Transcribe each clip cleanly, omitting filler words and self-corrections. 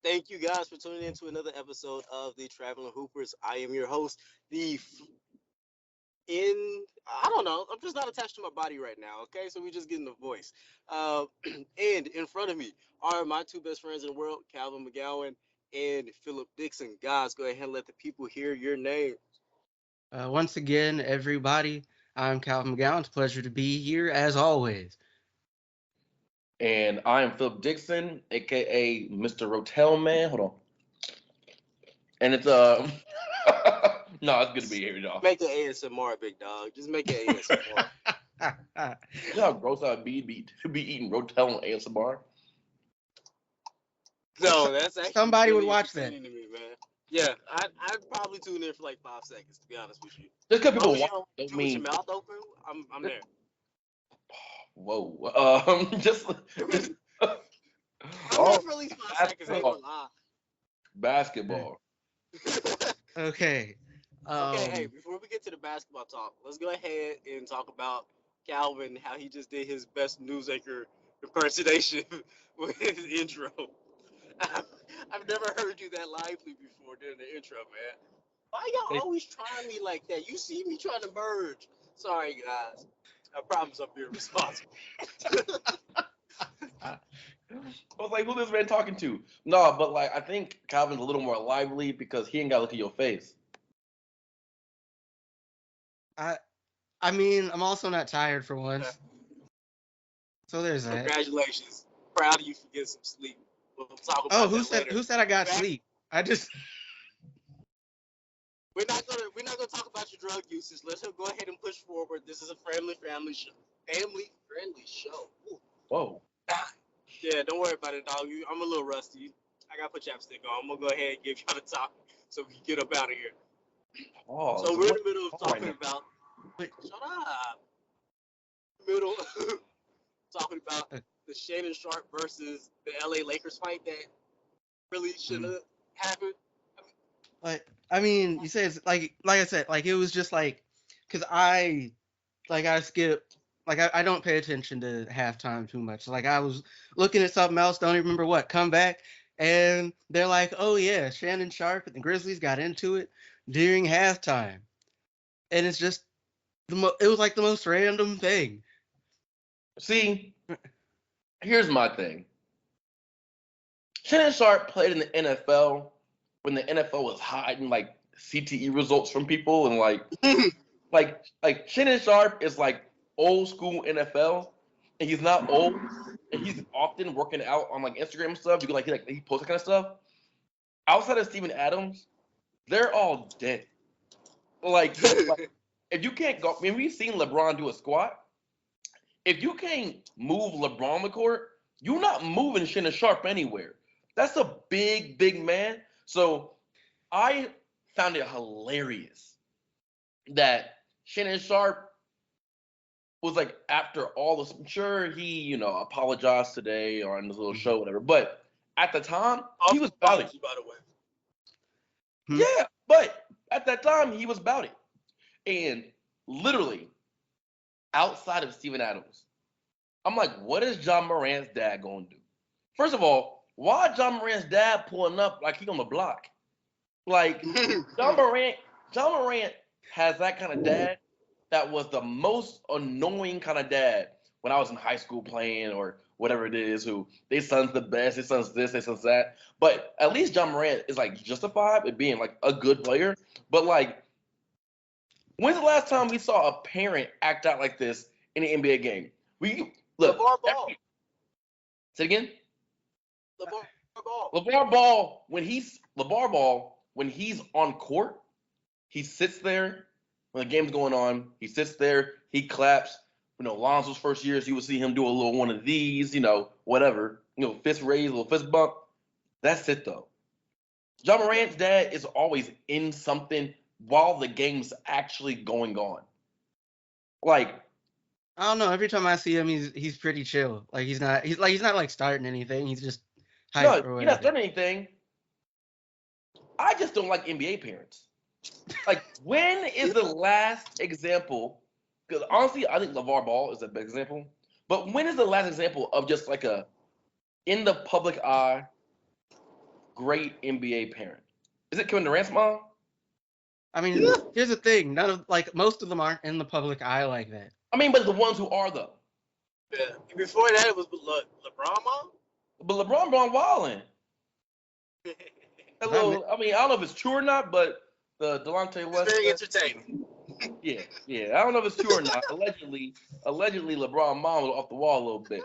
Thank you guys for tuning in to another episode of the Traveling Hoopers. I am your host. I don't know. I'm just not attached to my body right now. Okay, so we just getting the voice. And in front of me are my two best friends in the world, Calvin McGowan and Philip Dixon. Guys, go ahead and let the people hear your name. Once again, everybody, I'm Calvin McGowan. It's a pleasure to be here as always. And I am Philip Dixon, aka Mr. Rotel Man. Hold on. And it's no, it's good to be here, y'all. Make an ASMR, big dog. Just make an ASMR. You know how gross I would be to be eating Rotel on ASMR? No, that's actually Somebody would really watch that. entertaining to me, man. Yeah, I'd probably tune in for like 5 seconds, to be honest with you. Just because As long people as you watch don't don't do it with your mean mouth open, I'm there. whoa. Just I'm there oh for at least 5 seconds. I ain't gonna lie. basketball. Okay. Okay, hey, Um, before we get to the basketball talk, let's go ahead and talk about Calvin, how he just did his best news anchor impersonation with his intro. I've never heard you that lively before during the intro, man. Why y'all always trying me like that? You see me trying to merge. Sorry, guys. I promise I'm being responsible. I was like, who this man talking to? No, but like I think Calvin's a little more lively because he ain't got to look at your face. I, I mean, I'm also not tired for once, so there's that. Congratulations. Proud of you for getting some sleep. We'll talk Oh, about that later. who said I got Back, sleep? I just we're not gonna talk about your drug usage. Let's go ahead and push forward. This is a family show. Family friendly show. Ooh. Whoa. Yeah, don't worry about it, dog. I'm a little rusty. I gotta put chapstick on. I'm gonna go ahead and give y'all the topic so we can get up out of here. So Pause. we're in What the middle of right talking now? about wait, shut up. Middle talking about uh, the Shannon Sharpe versus the LA Lakers fight that really shouldn't mm, have happened. like I mean, you say it's like I said, like it was just like because I skip I don't pay attention to halftime too much. Like I was looking at something else, don't even remember what, come back and they're like, oh yeah, Shannon Sharpe and the Grizzlies got into it during halftime. And it's just it was like the most random thing. See, here's my thing. Shannon Sharp played in the NFL when the NFL was hiding like CTE results from people and like Shannon Sharp is like old school NFL and he's not old and he's often working out on like Instagram and stuff. You can he posts that kind of stuff. Outside of Steven Adams, they're all dead. Like if you can't go, I mean we've seen LeBron do a squat. If you can't move LeBron the court, you're not moving Shannon Sharp anywhere. That's a big man. So I found it hilarious that Shannon Sharp was like after all this. I'm sure he, apologized today on this little Mhm. show, whatever. But at the time, he Awesome was about it. apology, by the way. Hmm? Yeah, but at that time, he was about it. And literally, outside of Steven Adams, I'm like, what is John Morant's dad going to do? First of all, why John Morant's dad pulling up like he on the block? Like John Morant, John Morant has that kind of dad that was the most annoying kind of dad when I was in high school playing or whatever it is. Who they son's the best, they son's this, they son's that. But at least John Morant is like justified with being like a good player. But like, when's the last time we saw a parent act out like this in an NBA game? We look. LeVar Ball. Say it again. LeVar Ball. LeVar Ball when he's on court, he sits there when the game's going on. He sits there, he claps. Lonzo's first years, you would see him do a little one of these, whatever, fist raise, a little fist bump. That's it though. John Morant's dad is always in something while the game's actually going on. Like, I don't know. Every time I see him, he's pretty chill. Like he's not like starting anything. He's just hype no, or you're not whatever. starting anything. I just don't like NBA parents. Like, when is the last example? Because honestly, I think LeVar Ball is a big example. But when is the last example of just like a in the public eye, great NBA parent? Is it Kevin Durant's mom? I mean, here's the thing. None of most of them aren't in the public eye like that. I mean, but the ones who are though. Yeah. Before that, it was LeBron mom. But LeBron wilding. That I mean, I don't know if it's true or not, but the Delonte It's West. very entertaining. Yeah. I don't know if it's true or not. Allegedly, LeBron mom was off the wall a little bit.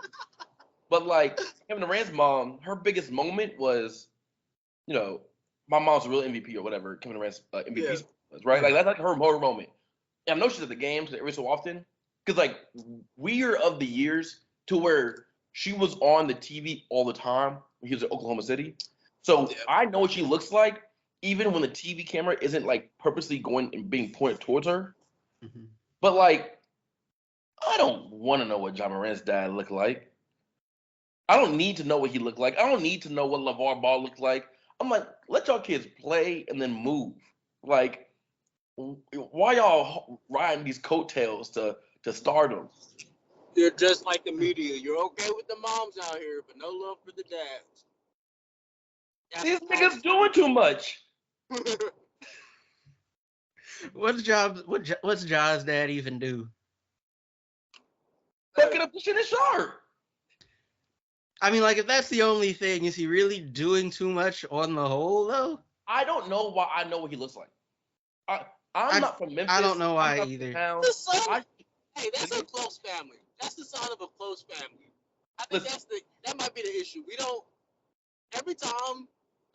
But like Kevin Durant's mom, her biggest moment was, my mom's a real MVP or whatever. Kevin Durant's MVP was, right? Like that's like her moment. And I know she's at the games every so often, because like we are of the years to where she was on the TV all the time when he was in Oklahoma City. So I know what she looks like, even when the TV camera isn't like purposely going and being pointed towards her. Mm-hmm. But like, I don't want to know what John Morant's dad looked like. I don't need to know what he looked like. I don't need to know what LeVar Ball looked like. I'm like, let y'all kids play and then move. Like, why y'all riding these coattails to stardom? You're just like the media. You're okay with the moms out here, but no love for the dads. These niggas doing too much. What's Ja's dad even do? Fucking up the Shannon Sharpe. I mean, like, if that's the only thing, is he really doing too much on the whole, though? I don't know why I know what he looks like. I'm not from Memphis. I don't know why either. Hey, that's a close family. That's the son of a close family. I think that might be the issue. We don't. Every time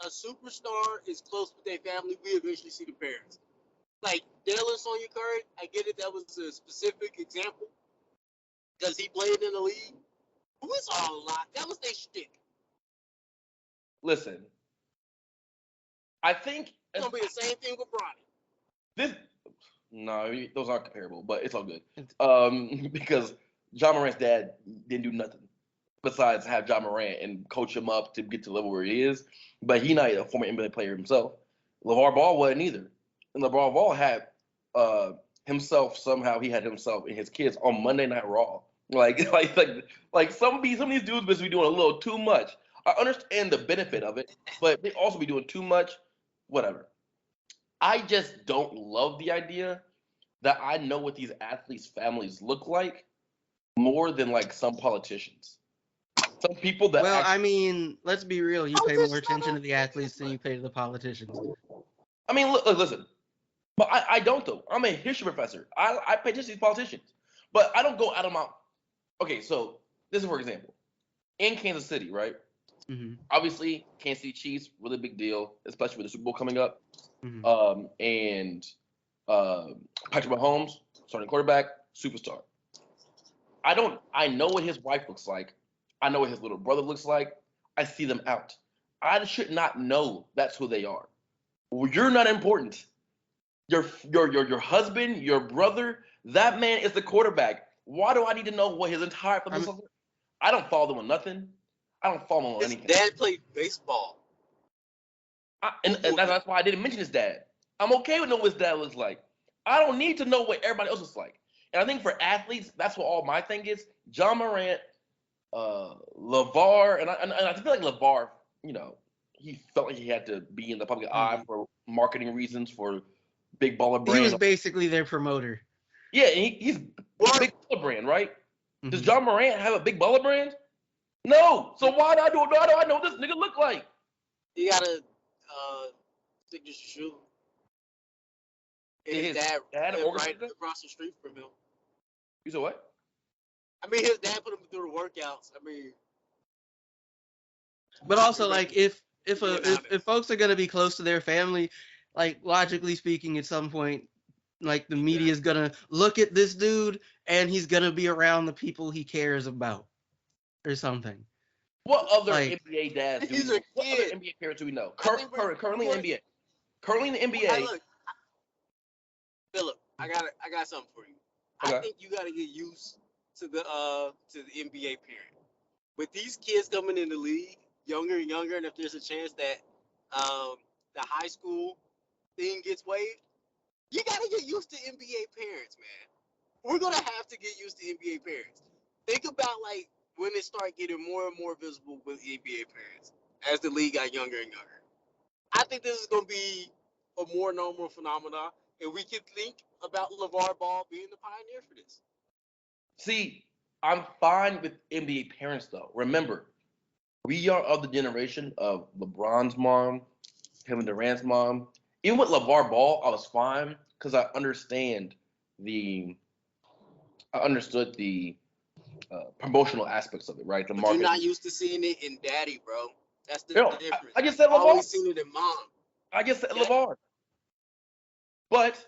a superstar is close with their family, we eventually see the parents. Like Dale and Sonya Curry, I get it. That was a specific example because he played in the league. We saw a lot. That was their shtick. Listen, I think it's gonna be the same thing with Bronny. No, those aren't comparable, but it's all good. Because John Morant's dad didn't do nothing besides have John Morant and coach him up to get to the level where he is. But he's not a former NBA player himself. LeVar Ball wasn't either. And LeVar Ball had himself somehow. He had himself and his kids on Monday Night Raw. Like some of these dudes must be doing a little too much. I understand the benefit of it, but they also be doing too much. Whatever. I just don't love the idea that I know what these athletes' families look like more than like some politicians. Some people that. Well, I mean, let's be real. You pay more attention to the athletes than you pay to the politicians. I mean, look, listen. But I don't though. I'm a history professor. I pay attention to these politicians, but I don't go out of my. Okay, so this is for example, in Kansas City, right? Mm-hmm. Obviously, Kansas City Chiefs, really big deal, especially with the Super Bowl coming up. Mm-hmm. And Patrick Mahomes, starting quarterback, superstar. I know what his wife looks like. I know what his little brother looks like. I see them out. I should not know that's who they are. Well, you're not important. Your husband, your brother, that man is the quarterback. Why do I need to know what his entire family looks like? I don't follow them on nothing. I don't follow him on anything. His dad played baseball. And that's why I didn't mention his dad. I'm okay with knowing what his dad looks like. I don't need to know what everybody else looks like. And I think for athletes, that's what all my thing is. John Morant, LeVar, and I feel like LeVar, he felt like he had to be in the public eye for marketing reasons, for big baller brand. He was basically their promoter. Yeah, and he's a big baller brand, right? Mm-hmm. Does John Morant have a big baller brand? No. So why do I know what this nigga look like? He got a signature shoe. His dad right across the street from him. You said what? I mean, his dad put him through the workouts. I mean, but also like if folks are gonna be close to their family, like logically speaking, at some point, like the media is gonna look at this dude and he's gonna be around the people he cares about, or something. What other NBA dads do we know? What other NBA parents do we know? Currently in the NBA. Currently in the NBA. Look, Philip, I got something for you. Okay. I think you got to get used to the NBA parent. With these kids coming in the league, younger and younger, and if there's a chance that the high school thing gets waived, you got to get used to NBA parents, man. We're gonna have to get used to NBA parents. Think about when it start getting more and more visible with NBA parents as the league got younger and younger. I think this is going to be a more normal phenomenon, and we can think about LeVar Ball being the pioneer for this. See, I'm fine with NBA parents though. Remember, we are of the generation of LeBron's mom, Kevin Durant's mom. Even with LeVar Ball, I was fine because the I understood the promotional aspects of it, right? The But you're marketing. not used to seeing it in daddy, bro. That's the No, difference. I just You've said LeVar. always seen it in mom. I just said Okay? LeVar. But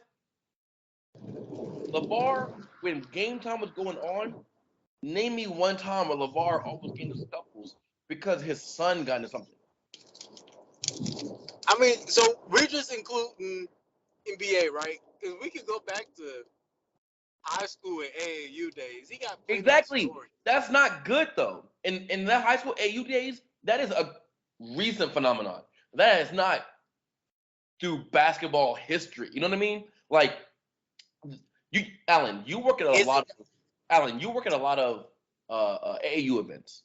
LeVar, when game time was going on, name me one time where LeVar almost getting into scuffles because his son got into something. I mean, so we're just including NBA, right? Because we could go back to high school and AAU days. He got plenty of Exactly. stories. That's not good though. In that high school AU days, that is a recent phenomenon. That is not through basketball history. You know what I mean? Like you, Alan, you work at a Is lot. it? Alan, you work at a lot of AAU events.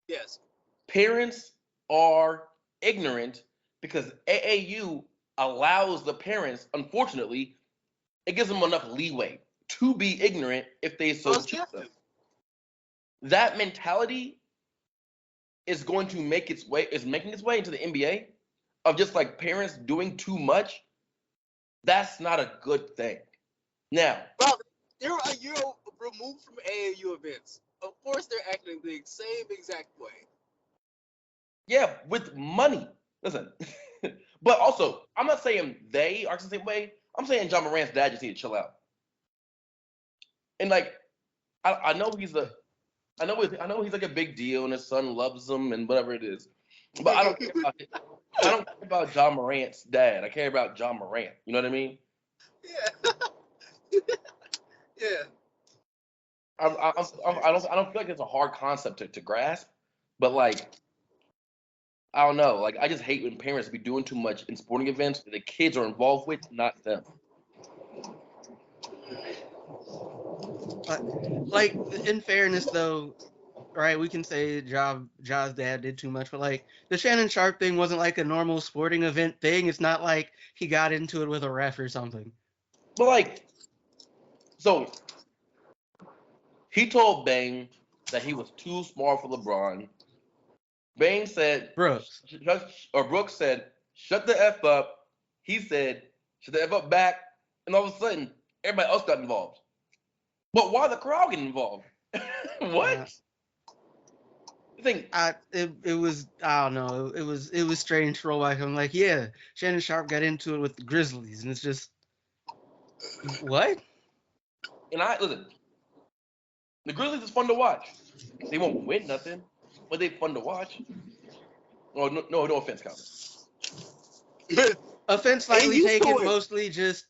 Yes. Parents are ignorant because AAU allows the parents, unfortunately, it gives them enough leeway to be ignorant if they so Most choose them. definitely. That mentality is going to make its way is making its way into the NBA of just like parents doing too much. That's not a good thing. Now, Bro, you're a year removed from AAU events. Of course, they're acting the same exact way. yeah, with money. Listen, but also, I'm not saying they are the same way. I'm saying John Morant's dad just need to chill out. And like, I know I know he's like a big deal, and his son loves him, and whatever it is. But I don't care about it. I don't care about John Morant's dad. I care about John Morant. You know what I mean? Yeah. Yeah. I don't feel like it's a hard concept to grasp, but like I don't know. Like I just hate when parents be doing too much in sporting events that the kids are involved with, not them. Like in fairness though, right? We can say Ja's dad did too much, but like the Shannon Sharpe thing wasn't like a normal sporting event thing. It's not like he got into it with a ref or something. But like, so he told Bang that he was too smart for LeBron. Bang said, Brooks. or Brooks said, shut the F up. He said, shut the F up back. And all of a sudden, everybody else got involved. But why the crowd get involved? Uh, What? You think, it was I don't know. It was strange for a while. I'm like, yeah, Shannon Sharpe got into it with the Grizzlies, and it's just what? and I, listen, the Grizzlies is fun to watch. They won't win nothing, but they fun to watch. Oh, no offense, Calvin. Offense Ain't slightly used to taken, it. mostly just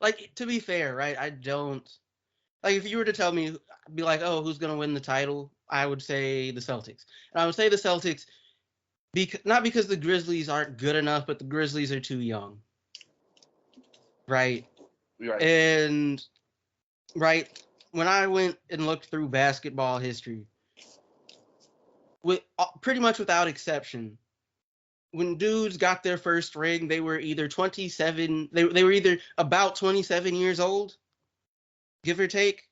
like to be fair, right? I don't like if you were to tell me, be like, oh, who's gonna win the title? I would say the Celtics, and I would say the Celtics because not because the Grizzlies aren't good enough, but the Grizzlies are too young, right? You're right. And right when I went and looked through basketball history, with pretty much without exception, when dudes got their first ring, they were either 27, they were either about 27 years old, give or take,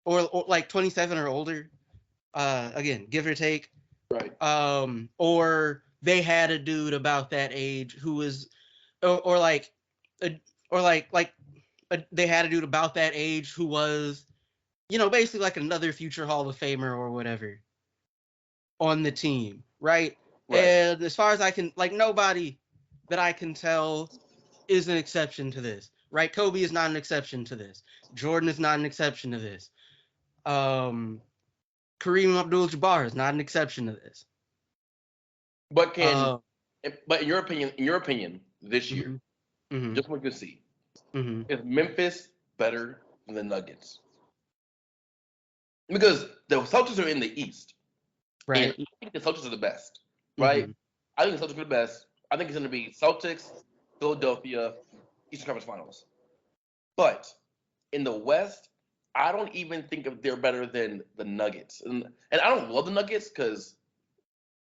or like 27 or older. Again, give or take. Right. Or they had a dude about that age who was, or like, a, or like they had a dude about that age who was, basically like another future Hall of Famer or whatever on the team, right? Right. And as far as I can, like nobody that I can tell is an exception to this, right? Kobe is not an exception to this. Jordan is not an exception to this. Um, Kareem Abdul-Jabbar is not an exception to this. But Uh, but in your opinion, this year, mhm, mhm, just what you see, mhm. is Memphis better than the Nuggets? Because the Celtics are in the East, and Right. I think the Celtics are the best, right? Mhm. I think the Celtics are the best. I think it's going to be Celtics, Philadelphia, Eastern Conference Finals. But in the West, I don't even think they're better than the Nuggets. And I don't love the Nuggets because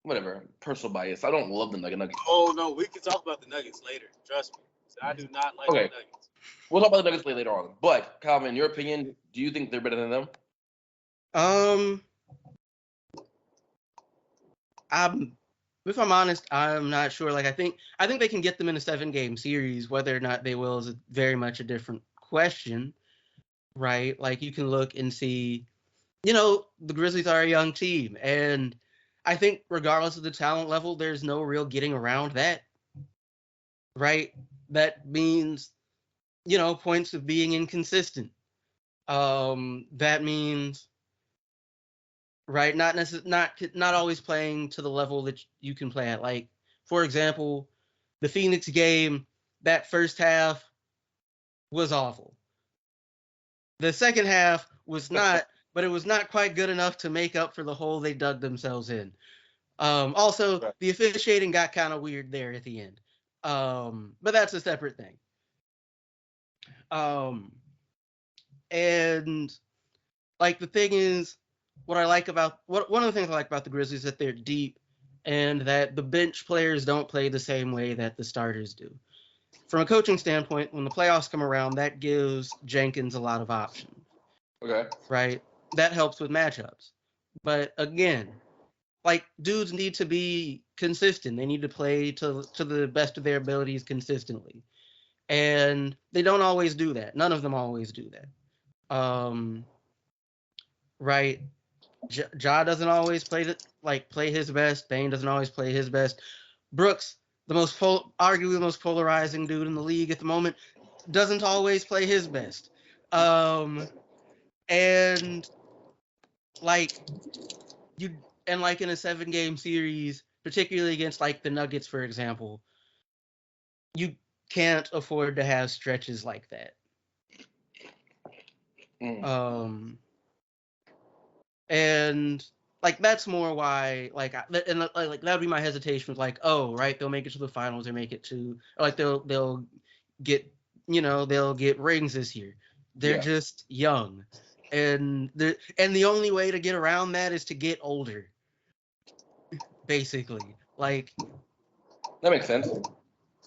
whatever, personal bias. I don't love the Nuggets. Oh no, we can talk about the Nuggets later. Trust me. I do not like Okay, the Nuggets. we'll talk about the Nuggets later on. But Calvin, in your opinion, do you think they're better than them? Um, I'm if I'm honest, I'm not sure. Like I think they can get them in a 7-game series. Whether or not they will is very much a different question, right? Like you can look and see, the Grizzlies are a young team, and I think regardless of the talent level, there's no real getting around that, right? That means, points of being inconsistent. That means, right, not always playing to the level that you can play at. Like, for example, the Phoenix game, that first half was awful. The second half was not, but it was not quite good enough to make up for the hole they dug themselves in. Also, Right. the officiating got kind of weird there at the end. But that's a separate thing. Um, and like the thing is, one of the things I like about the Grizzlies is that they're deep and that the bench players don't play the same way that the starters do. From a coaching standpoint, when the playoffs come around, that gives Jenkins a lot of options, Okay. right? That helps with matchups. But again, like dudes need to be consistent. They need to play to the best of their abilities consistently. And they don't always do that. None of them always do that. Right? Ja doesn't always play his best. Bane doesn't always play his best. Brooks, arguably the most polarizing dude in the league at the moment, doesn't always play his best. And like you and like in a 7-game series, particularly against like the Nuggets, for example, you can't afford to have stretches like that. Mm. And like that's more why like that would be my hesitation with like, oh right, they'll make it to the finals or make it to, or like they'll get they'll get rings this year. They're Yeah. just young, and the only way to get around that is to get older, basically. Like, That makes sense.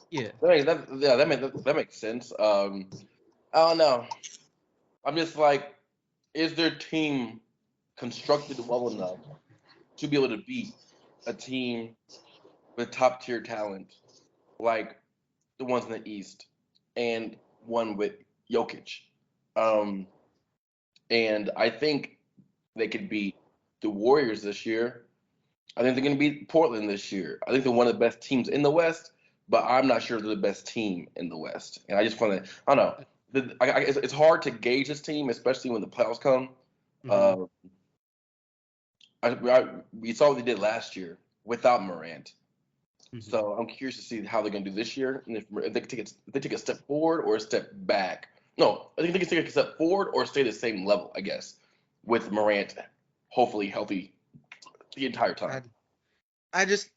yeah. That makes sense. I don't know. I'm just like, is their team constructed well enough to be able to beat a team with top tier talent like the ones in the East and one with Jokic? Um, and I think they could beat the Warriors this year. I think they're going to beat Portland this year. I think they're one of the best teams in the West, but I'm not sure they're the best team in the West. And I just want to, I don't know. It's hard to gauge this team, especially when the playoffs come. Mm-hmm. We saw what they did last year without Morant. Mm-hmm. So I'm curious to see how they're going to do this year, and if they take a step forward or a step back. No, I think they can take a step forward or stay the same level, I guess, with Morant hopefully healthy the entire time. I just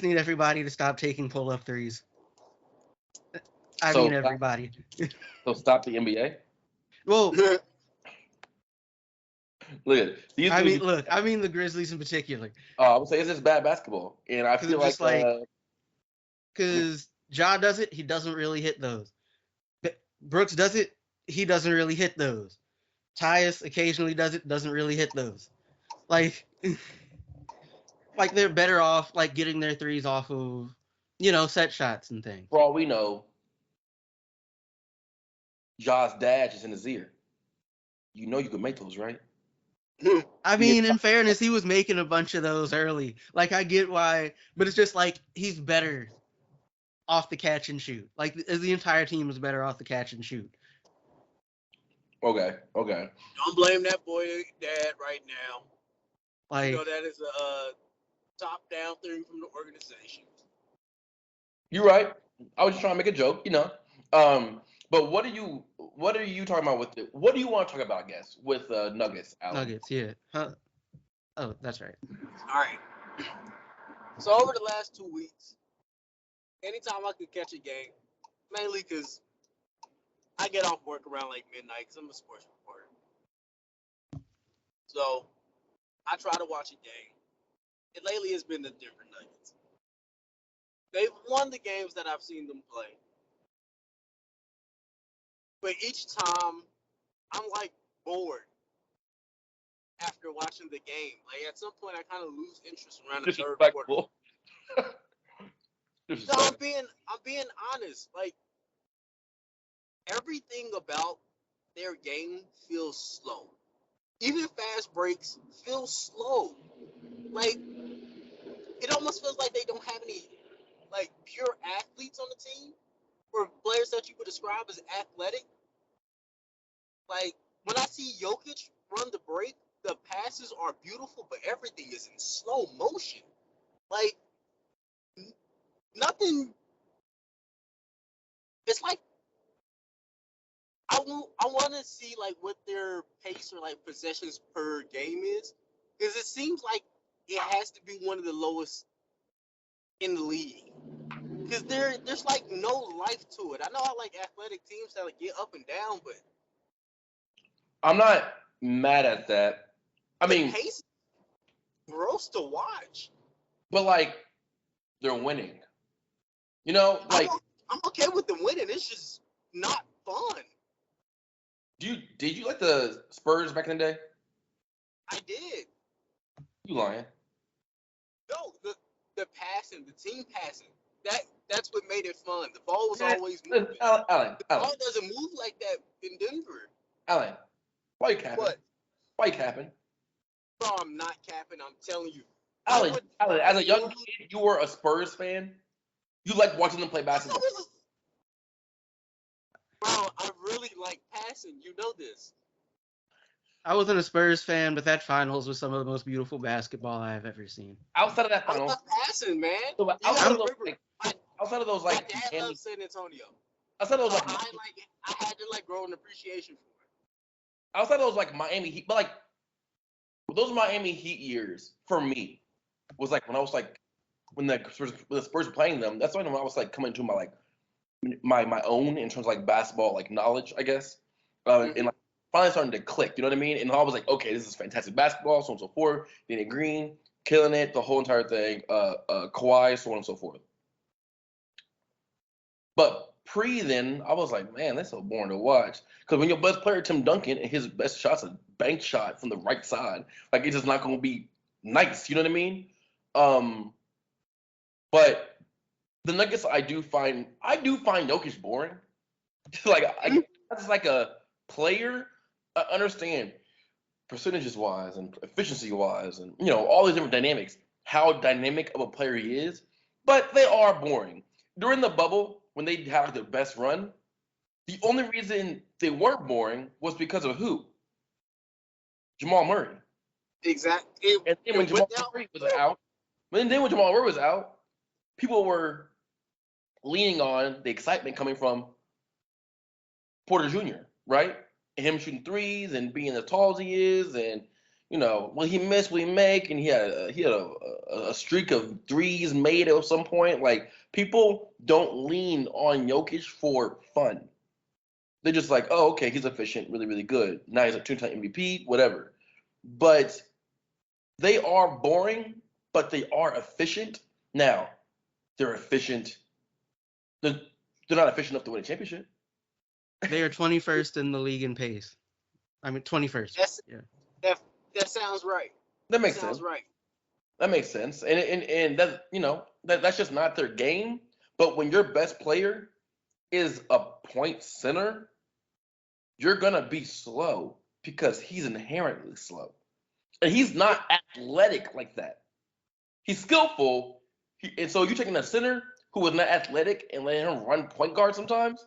need everybody to stop taking pull-up threes. I So mean everybody. stop the NBA. Well, Look at these dudes. I mean the Grizzlies in particular, I would say it's just bad basketball, and I because feel I'm like just like, because Ja does it, he doesn't really hit those. Brooks does it, he doesn't really hit those. Tyus occasionally does it, doesn't really hit those. Like, like they're better off like getting their threes off of, set shots and things. for all we know, Ja's dash is in his ear. You know you can make those, right? I The mean, in fairness, he was making a bunch of those early. Like, I get why, but it's just like he's better off the catch and shoot. Like, the entire team is better off the catch and shoot. Okay. Don't blame that boy dad right now. Like, That is a top-down thing from the organization. You're right. I was just trying to make a joke, But what are you talking about with it? What do you want to talk about, I guess, with Nuggets, Alan? Nuggets, yeah. Huh? Oh, that's right. All right. So over the last 2 weeks, anytime I could catch a game, mainly because I get off work around like midnight because I'm a sports reporter. So I try to watch a game. lately it's been the Denver Nuggets. They've won the games that I've seen them play, but each time I'm like bored after watching the game. Like at some point, I kind of lose interest around the third quarter. Disrespectful. No, I'm being honest. Like everything about their game feels slow. Even fast breaks feel slow. Like it almost feels like they don't have any like pure athletes on the team or players that you would describe as athletic. Like when I see Jokic run the break, the passes are beautiful, but everything is in slow motion. Like nothing. It's like I want to see like what their pace or like possessions per game is, because it seems like it has to be one of the lowest in the league. Because there's like no life to it. I know I like athletic teams that like get up and down, but I'm not mad at that. I the mean, pace is gross to watch. but like they're winning. You know, like I'm okay with them winning. It's just not fun. did you like the Spurs back in the day? I did. You lying? No, the passing, the team passing. That's what made it fun. The ball was Yeah, always moving. Alan, The ball doesn't move like that in Denver. Alan, why you capping? What? Why you capping? Bro, I'm not capping. I'm telling you. Alan, as a young kid, you were a Spurs fan. You liked watching them play basketball. Bro, I really like passing. You know this. I wasn't a Spurs fan, but that finals was some of the most beautiful basketball I have ever seen. Outside of that I final, love passing, man. so You gotta remember, outside of those my like, dad Miami, loves San Antonio. outside of those So like, I had to like grow an appreciation for it. outside of those like Miami Heat, but like those Miami Heat years for me was like when I was like when the Spurs were playing them. That's when I was like coming to my like my own in terms of like basketball like knowledge, I guess, and like finally starting to click. You know what I mean? And I was like, okay, this is fantastic basketball, so on and so forth. Danny Green killing it, the whole entire thing. Kawhi, so on and so forth. But pre then, I was like, man, that's so boring to watch. Because when your best player Tim Duncan and his best shot's a bank shot from the right side, like it's just not going to be nice. You know what I mean? But the Nuggets, I do find Jokic boring. Like that's like a player. I understand percentages wise and efficiency wise, and all these different dynamics. How dynamic of a player he is, but they are boring. During the bubble, when they had their best run, the only reason they weren't boring was because of who? Jamal Murray. Exactly. And then when Jamal Murray was out, when Jamal Murray was out, people were leaning on the excitement coming from Porter Jr., right? And him shooting threes and being as tall as he is, and will he miss? Will he make? And he had a streak of threes made at some point. Like people don't lean on Jokic for fun. They're just like, oh, okay, he's efficient, really, really good. Now he's a two-time MVP, whatever. But they are boring, but they are efficient. Now they're efficient. They're not efficient enough to win a championship. They are 21st in the league in pace. I mean, 21st. That sounds right. That makes sense. Sounds right. That makes sense. And that that's just not their game. But when your best player is a point center, you're gonna be slow because he's inherently slow. And he's not athletic like that. He's skillful. And so you're taking a center who is not athletic and letting him run point guard sometimes.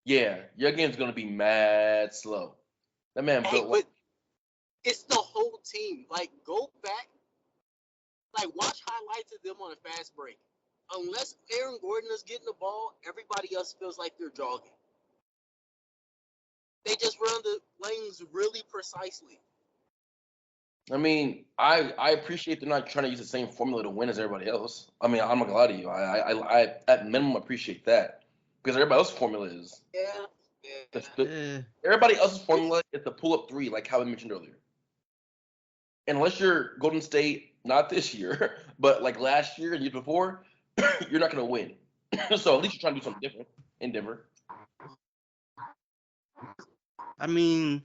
Yeah, your game's gonna be mad slow. That man built. But it's the whole team. Like, go back, like, watch highlights of them on a fast break. Unless Aaron Gordon is getting the ball, everybody else feels like they're jogging. They just run the lanes really precisely. I mean, I appreciate they're not trying to use the same formula to win as everybody else. I mean, I'm not gonna lie to you. I at minimum appreciate that because everybody else's formula is. Yeah. Everybody else's formula is the pull up three, like how I mentioned earlier. unless you're Golden State, not this year, but like last year and year before, you're not going to win. So at least you're trying to do something different in Denver. I mean,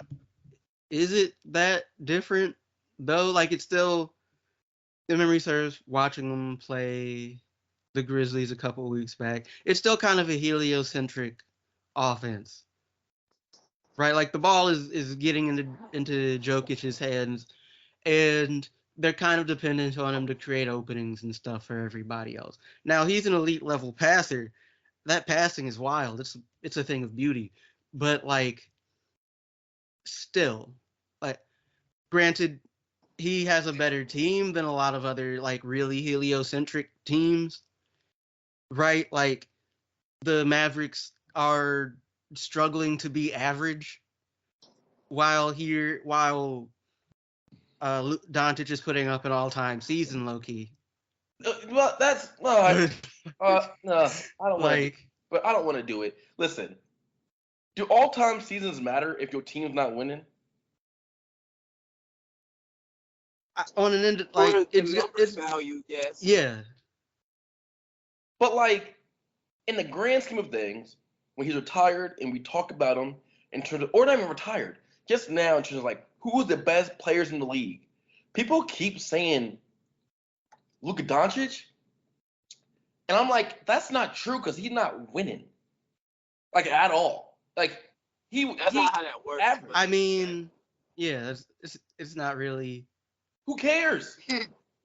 is it that different though? Like it's still, the memory serves, watching them play the Grizzlies a couple weeks back. It's still kind of a heliocentric offense, right? Like the ball is getting into Jokic's hands, and they're kind of dependent on him to create openings and stuff for everybody else. Now he's an elite level passer. That passing is wild. It's a thing of beauty, but like still, like granted, he has a better team than a lot of other like really heliocentric teams, right? Like the Mavericks are struggling to be average, while Doncic is putting up an all-time season, low key. Well, that's no, no, I don't want to. Like, But I don't want to do it. Listen, do all-time seasons matter if your team's not winning? on an end, For like the it's numbers value, yes. yeah. But like in the grand scheme of things, when he's retired and we talk about him in terms of, or not even retired, just now in terms of like who's the best players in the league, people keep saying Luka Doncic, and I'm like, that's not true because he's not winning, like at all. Like That's he not how that works. average. I mean, yeah, it's not really. Who cares?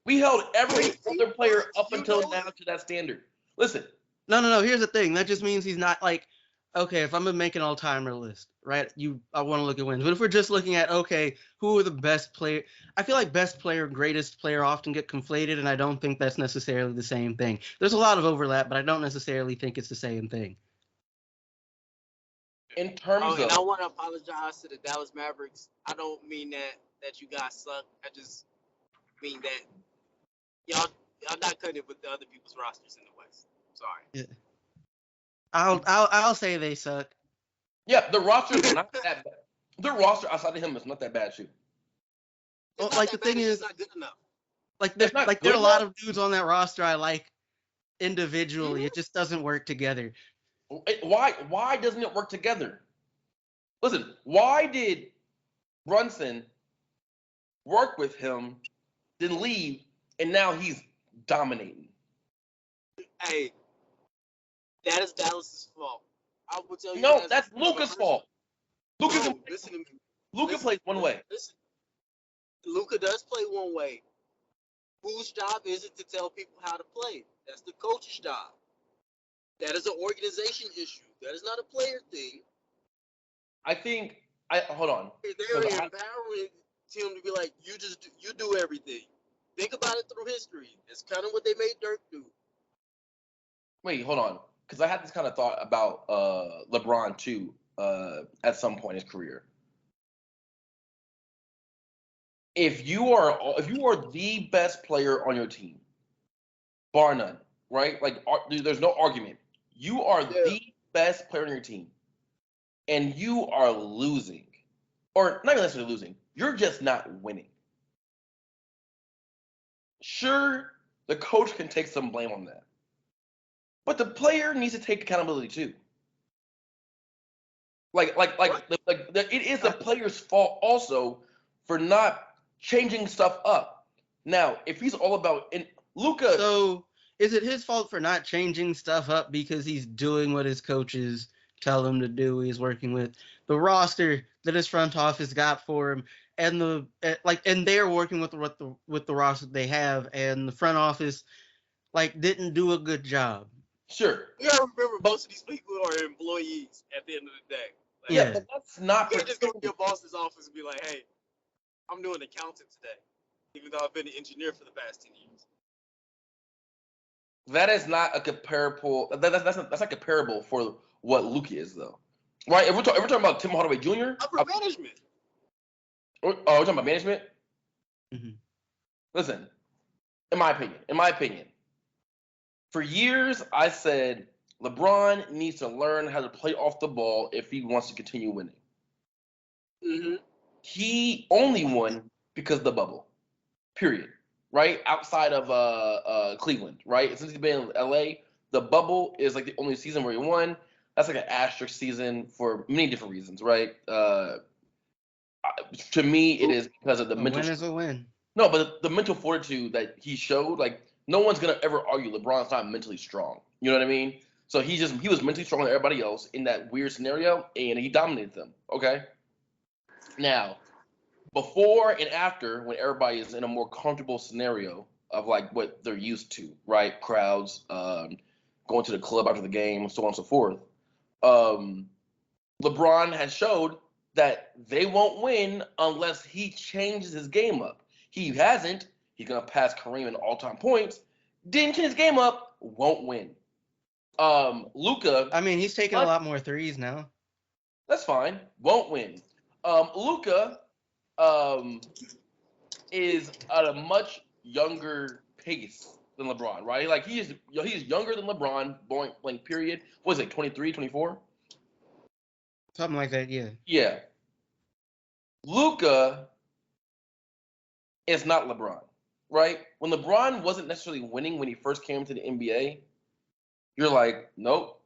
We held every other player up You until know now to that standard. Listen, No. Here's the thing. That just means he's not like, okay, if I'm gonna make an all-timer list, right? I want to look at wins. But if we're just looking at, okay, who are the best player? I feel like best player, greatest player often get conflated, and I don't think that's necessarily the same thing. There's a lot of overlap, but I don't necessarily think it's the same thing. in terms and of I want to apologize to the Dallas Mavericks. I don't mean that you guys suck. I just mean that y'all not cutting it with the other people's rosters in the West. Sorry. Yeah. I'll say they suck. yeah, the roster is not that bad. The roster outside of him is not that bad, too. It's Well, not like that the thing bad, it's is, just not good enough. like It's not there good are a lot enough. of dudes on that roster I like individually. Mhm. It just doesn't work together. Why doesn't it work together? Listen, why did Brunson work with him, then leave, and now he's dominating? Hey, that is Dallas's fault. I will tell you. No, as that's a Luka's person- fault. Luka No, can, listen to me. Luka Listen, plays one way. Listen, Luka does play one way. Whose job is it to tell people how to play? That's the coach's job. That is an organization issue. That is not a player thing. I think hold on. They're 'Cause empowering him to be like, you do everything. Think about it through history. It's kind of what they made Dirk do. Wait, hold on. Because I had this kind of thought about LeBron too at some point in his career. If you are the best player on your team, bar none, right? Like there's no argument. You are the best player on your team, and you are losing, or not even necessarily losing. You're just not winning. Sure, the coach can take some blame on that, but the player needs to take accountability too. It is the player's fault also for not changing stuff up. Now, if he's all about Luka, So is it his fault for not changing stuff up because he's doing what his coaches tell him to do? He's working with the roster that his front office got for him, and and they're working with the roster they have, and the front office didn't do a good job. sure, You gotta remember, most of these people are employees at the end of the day. Like, yeah, Yeah. but that's not. you can't just go to your boss's office and be like, hey, I'm doing accounting today, even though I've been an engineer for the past 10 years. That is not a comparable. That's not comparable for what Luka is though, right? If we're talking about Tim Hardaway Jr., Upper management. we're talking about management. Mhm. Listen, in my opinion, for years I said LeBron needs to learn how to play off the ball if he wants to continue winning. Mm-hmm. He only won because of the bubble. period. Right outside of Cleveland, right? Since he's been in LA, the bubble is like the only season where he won. That's like an asterisk season for many different reasons, right? To me, it is because of the A mental. win is a win. No, but the mental fortitude that he showed, like no one's gonna ever argue LeBron's not mentally strong. You know what I mean? So he was mentally stronger than everybody else in that weird scenario, and he dominated them. Okay. Now, before and after, when everybody is in a more comfortable scenario of like what they're used to, right? Crowds, going to the club after the game, so on and so forth. Um, LeBron has showed that they won't win unless he changes his game up. He hasn't. He's gonna pass Kareem in all-time points. Didn't change his game up. Won't win. Luka. I mean, he's taking a lot more threes now. That's fine. Won't win. Luka is at a much younger pace than LeBron, right? Like he's younger than LeBron, blank period. What is it, 23, 24? Something like that, yeah. Yeah. Luka is not LeBron, right? When LeBron wasn't necessarily winning when he first came to the NBA, you're like, nope,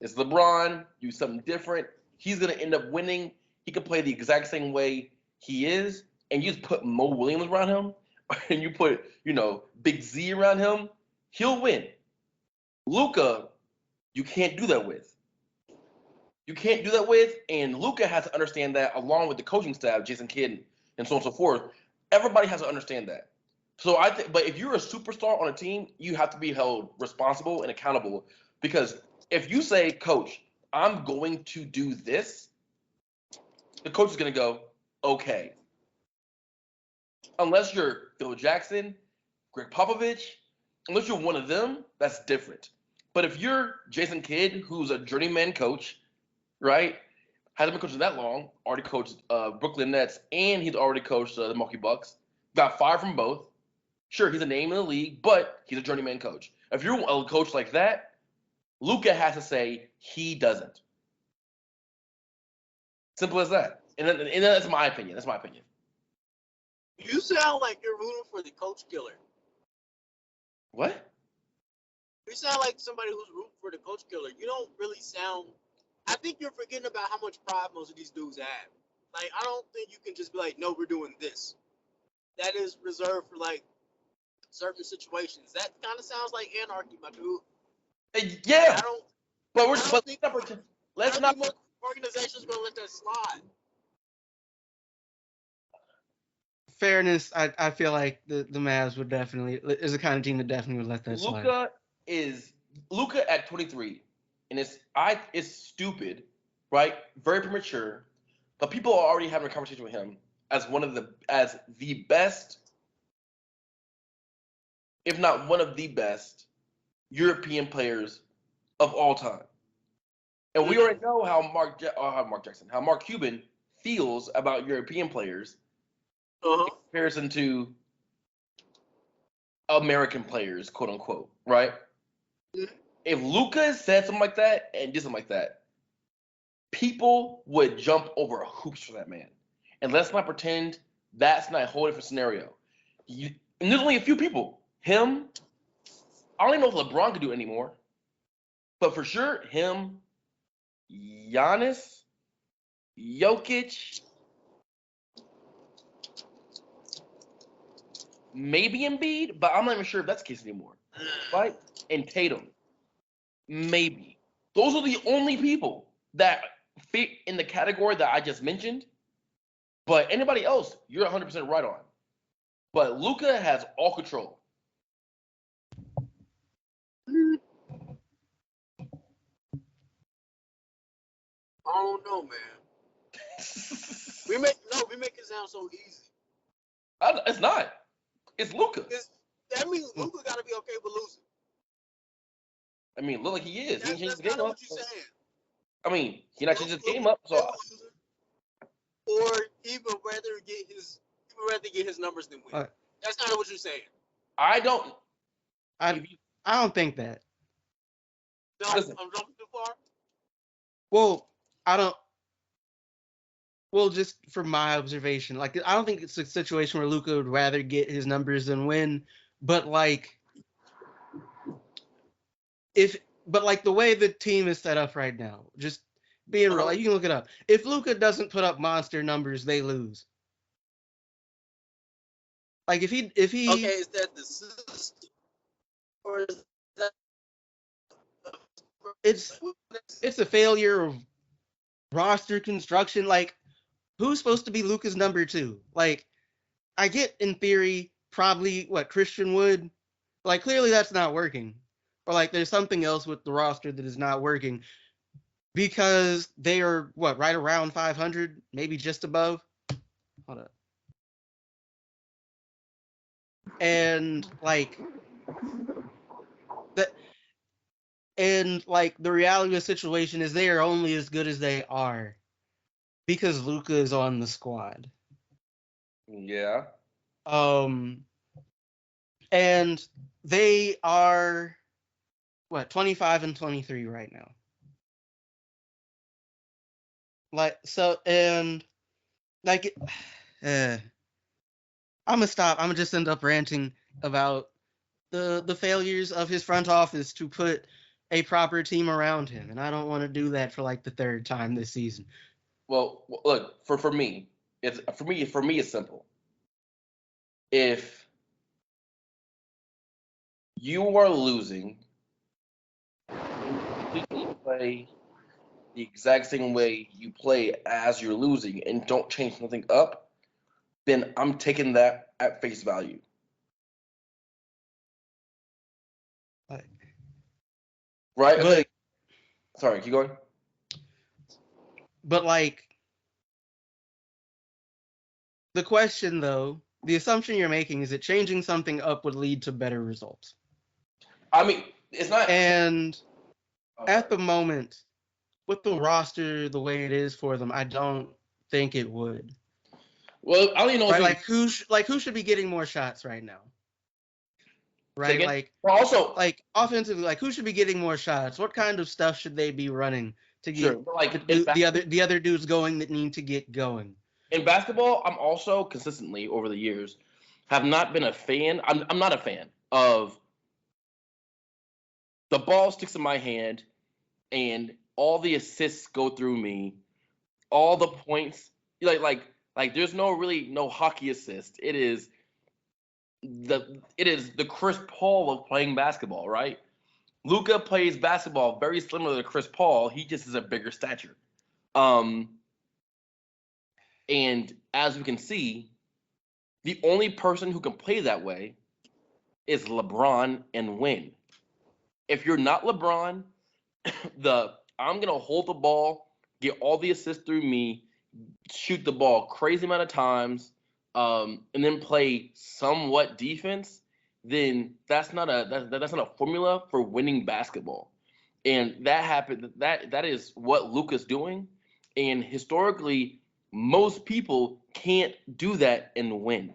it's LeBron, do something different. He's going to end up winning. He could play the exact same way he is, and you just put Mo Williams around him, and you put, Big Z around him, he'll win. Luka, you can't do that with. You can't do that with, and Luka has to understand that along with the coaching staff, Jason Kidd, and so on and so forth. Everybody has to understand that. So I think, but if you're a superstar on a team, you have to be held responsible and accountable. Because if you say, Coach, I'm going to do this, the coach is going to go, okay. Unless you're Phil Jackson, Greg Popovich, unless you're one of them, that's different. But if you're Jason Kidd, who's a journeyman coach, right? Hasn't been coaching that long. Already coached Brooklyn Nets, and he's already coached the Milwaukee Bucks. Got fired from both. Sure, he's a name in the league, but he's a journeyman coach. If you're a coach like that, Luka has to say he doesn't. Simple as that. And that's my opinion. That's my opinion. You sound like you're rooting for the coach killer. What? You sound like somebody who's rooting for the coach killer. You don't really sound. I think you're forgetting about how much pride most of these dudes have. Like, I don't think you can just be like, no, we're doing this. That is reserved for like certain situations. That kind of sounds like anarchy, my dude. Yeah, I don't. but I don't think most organizations gonna let that slide. Fairness, I feel like the Mavs would definitely is the kind of team that definitely would let that slide. Luka at 23, and it's stupid, right? Very premature, but people are already having a conversation with him as the best, if not one of the best, European players of all time. And we already know how Mark Cuban feels about European players in comparison to American players, quote unquote, right? If Luka said something like that and did something like that, people would jump over hoops for that man. And let's not pretend that's not a whole different scenario. And there's only a few people. Him, I don't even know if LeBron could do it anymore. But for sure, him, Giannis, Jokic, maybe Embiid, but I'm not even sure if that's the case anymore. Right? And Tatum. Maybe. Those are the only people that fit in the category that I just mentioned. But anybody else, you're 100% right on. But Luka has all control. I don't know, man. we make it sound so easy. It's not. It's Luka. That means Luka got to be okay with losing. I mean, look like he is. He changed his game game up. What you're saying. I mean, he not changed his game up. So, or he would rather get his numbers than win. That's kind of what you're saying. I don't think that. No, I'm jumping too far. Well, I don't. Well, just from my observation, like I don't think it's a situation where Luka would rather get his numbers than win, but like if but like the way the team is set up right now, just being real, like you can look it up. If Luka doesn't put up monster numbers, they lose. Like if he Okay, is that the system or is that it's it's a failure of roster construction. Like who's supposed to be Luka's number two? Like I get in theory probably what Christian Wood. Like clearly that's not working. Or like there's something else with the roster that is not working because they are what right around 500, maybe just above. Hold up. And like that and like the reality of the situation is they are only as good as they are because Luka is on the squad. Yeah. Um and they are what 25 and 23 right now. Like so and like uh, I'm gonna stop. I'm gonna just end up ranting about the failures of his front office to put a proper team around him, and I don't want to do that for like the third time this season. Well, look, for me it's simple. If you are losing and you completely play the exact same way you play as you're losing and don't change nothing up, then I'm taking that at face value. But, Right? but Sorry, keep going. but like the question though, the assumption you're making is that changing something up would lead to better results. I mean, it's not. And Oh, at sorry. the moment, with the roster the way it is for them, I don't think it would. Well, I don't even know Right? if Like who should be getting more shots right now? say Right? again. Well, also, Like offensively, like who should be getting more shots? What kind of stuff should they be running to sure, get but like in, the other dudes going that need to get going? in basketball, I'm also consistently over the years have not been a fan. I'm not a fan of the ball sticks in my hand and all the assists go through me, all the points like there's no hockey assist. It is the Chris Paul of playing basketball, right? Luca plays basketball very similar to Chris Paul. He just is a bigger stature. Um, and as we can see, the only person who can play that way is LeBron and win. If you're not LeBron, the I'm gonna hold the ball, get all the assists through me, shoot the ball crazy amount of times, and then play somewhat defense, then that's not a formula for winning basketball. And that happened. That is what Luka's doing. And historically, most people can't do that and win.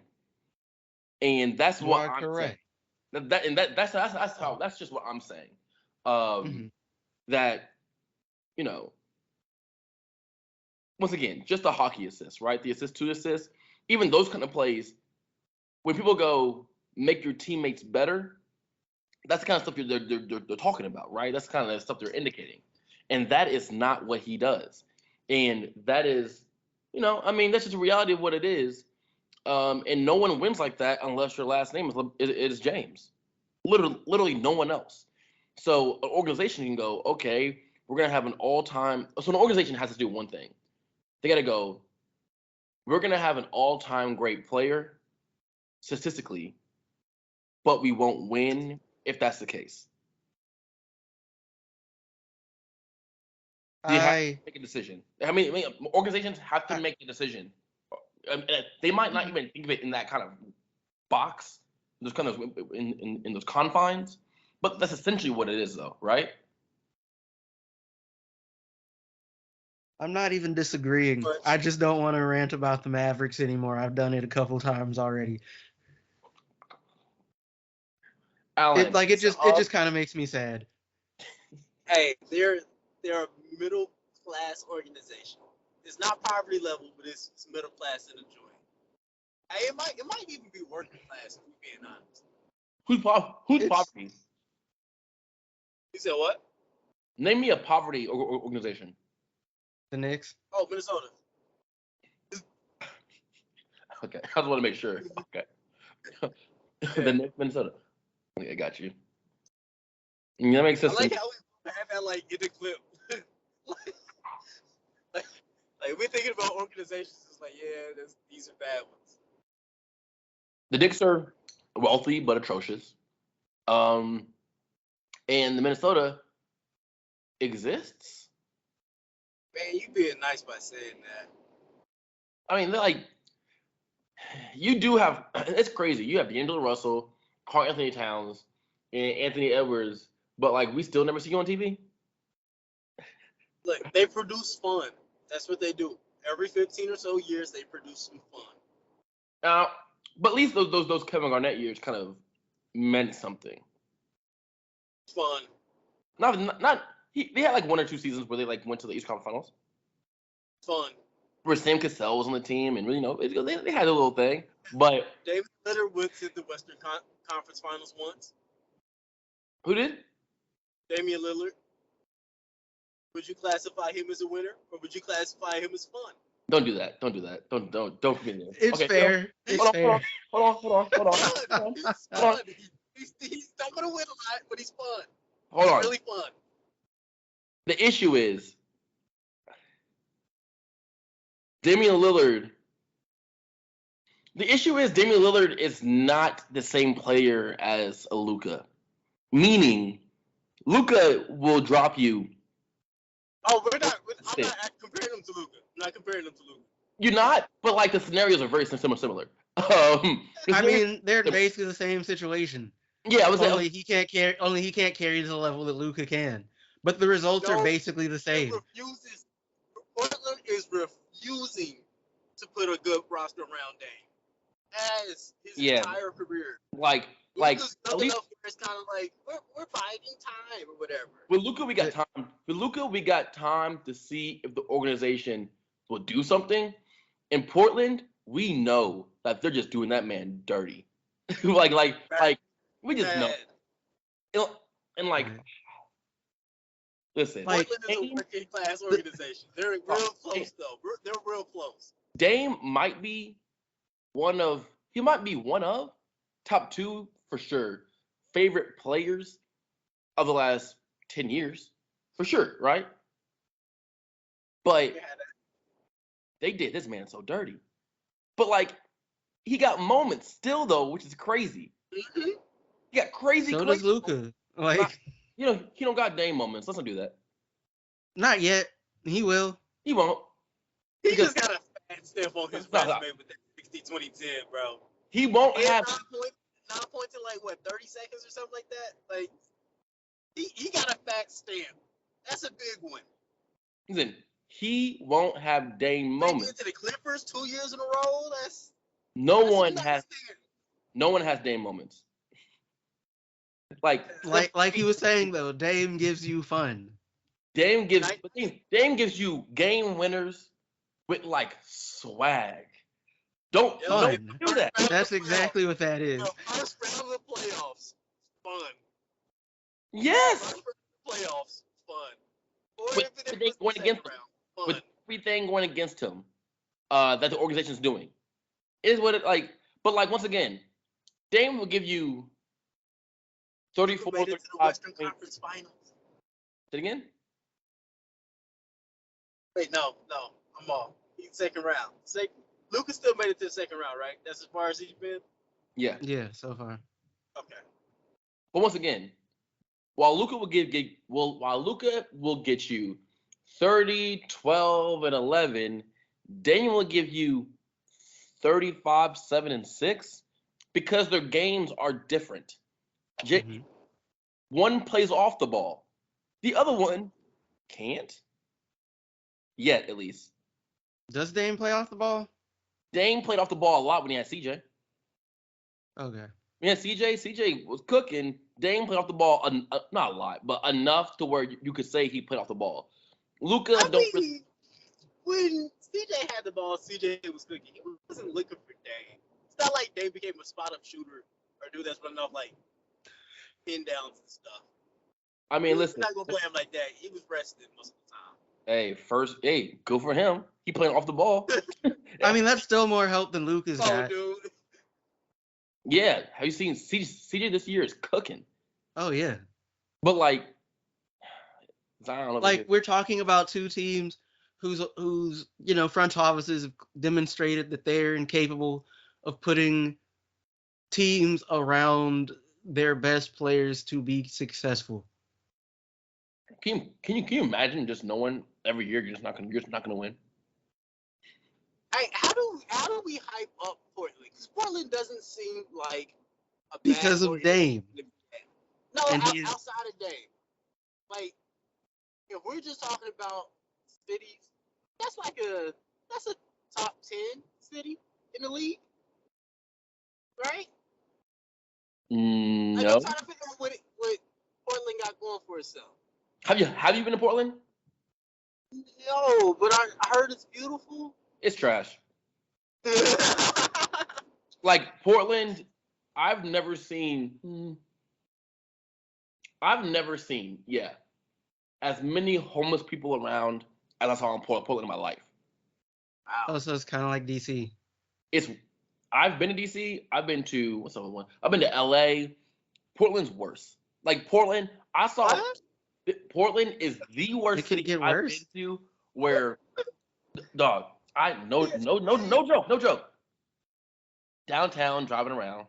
And that's You what are I'm saying. correct. That's just what I'm saying. Um, Mhm. that you know, once again, just the hockey assist, right? The assist to assist, even those kind of plays. When people go make your teammates better, that's the kind of stuff they're talking about, right? That's the kind of stuff they're indicating, and that is not what he does, and that is, I mean, that's just the reality of what it is. And no one wins like that unless your last name is James. Literally no one else. So an organization can go, okay, we're gonna have an all-time. So an organization has to do one thing. They got to go. We're gonna have an all-time great player statistically, but we won't win if that's the case. They have to I, make a decision. I mean, organizations have to I make a decision. They might not even think of it in that kind of box, those kind of in those confines, but that's essentially what it is, though, right? I'm not even disagreeing. but I just don't want to rant about the Mavericks anymore. I've done it a couple times already. It Alan, like so it just kind of makes me sad. hey, they're a middle class organization. It's not poverty level, but it's middle class in the joint. Hey, it might even be working class if we're being honest. Who's It's poverty? You said what? Name me a poverty organization. the Knicks. Oh, Minnesota. Okay, I just want to make sure. Okay. The Knicks, Minnesota. Okay, I got you. That makes I sense. like how we have that like in the clip. like we're thinking about organizations. It's like, yeah, these are bad ones. The Knicks are wealthy but atrocious. And the Minnesota exists. Man, you being nice by saying that. I mean, they're like, you do have. It's crazy. You have D'Angelo Russell, Karl Anthony Towns, and Anthony Edwards, but like we still never see you on TV. Look, they produce fun. That's what they do. Every 15 or so years, they produce some fun. But at least those Kevin Garnett years kind of meant something. Fun. They had like one or two seasons where they like went to the East Conference Finals. Fun. Where Sam Cassell was on the team, and they had a little thing. But David Lillard went to the Western Conference Finals once. who did? Damian Lillard. Would you classify him as a winner, or would you classify him as fun? Don't do that. Don't do that. Don't put me there. It's Okay, fair. It's hold fair. on. He's fun. He's not gonna win a lot, but he's fun. Hold on. Really fun. The issue is Damian Lillard. The issue is Damian Lillard is not the same player as a Luka. Meaning, Luka will drop you. Oh, I'm not comparing him to Luka. I'm not comparing him to Luka. You're not, but like the scenarios are very similar. I mean, they're basically the same situation. Yeah, I was Only he can't carry to the level that Luka can. But the results are basically the same. Portland is refusing to put a good roster around Dame as his entire career. Like at least it's kind of like we're biding time or whatever. With Luka, we got time. With Luka, we got time to see if the organization will do something. In Portland, we know that they're just doing that man dirty. like we just know. And like, listen, Portland is a working class organization. They're real close though. They're real close. Dame might be one of top two for sure favorite players of the last 10 years for sure, right? But they did this man so dirty. But like he got moments still though, which is crazy. Mm-hmm. He got crazy. So does Luka. Like he don't got Dame moments. Let's not do that. Not yet. He will. He won't. He just got a fat stamp on his resume with that 60-20-10, bro. He won't have 9 points in like what 30 seconds or something like that. Like he got a fat stamp. That's a big one. Listen, he won't have Dame moments. To the Clippers 2 years in a row. No one has Dame moments. Like he was saying though, Dame gives you fun. Dame gives you game winners with like swag. Don't do that. That's exactly what that is. First round of the playoffs, fun. Yes. Playoffs, fun. With everything going against him, that the organization's doing, is what it like. But like once again, Dame will give you 34, 35 Western Conference Finals. Say it again? Wait, no, I'm off. He's second round. Luka still made it to the second round, right? That's as far as he's been? Yeah. Yeah, so far. Okay. But once again, while Luka will get you 30, 12, and 11, Dame will give you 35, 7, and 6 because their games are different. Mm-hmm. One plays off the ball. The other one can't. Yet, at least. Does Dame play off the ball? Dame played off the ball a lot when he had CJ. Okay. Yeah, CJ was cooking. Dame played off the ball, not a lot, but enough to where you could say he played off the ball. Luka when CJ had the ball, CJ was cooking. He wasn't looking for Dame. It's not like Dame became a spot up shooter or dude that's running off like pin downs and stuff. I mean, listen. You're not gonna play him like that. He was rested most of the time. Hey, good for him. He playing off the ball. I mean, that's still more help than Lucas got. Dude. Yeah, have you seen CJ this year is cooking? Oh yeah. But like, Zion, like we're talking about two teams whose front offices have demonstrated that they're incapable of putting teams around their best players to be successful. Can you imagine just knowing every year you're just not gonna win? How do we hype up Portland? Because Portland doesn't seem like a because bad of Dame. No, outside of Dame. Like if we're just talking about cities, that's a top 10 city in the league, right? No. I'm trying to figure out what Portland got going for itself. Have you been to Portland? No, but I heard it's beautiful. It's trash. Like Portland, I've never seen as many homeless people around as I saw in Portland in my life. Wow. Oh, so it's kind of like DC. I've been to DC. I've been to what's the other one? I've been to LA. Portland's worse. Like Portland, I saw Portland is the worst city I've been to. Where, dog, no joke. Downtown, driving around,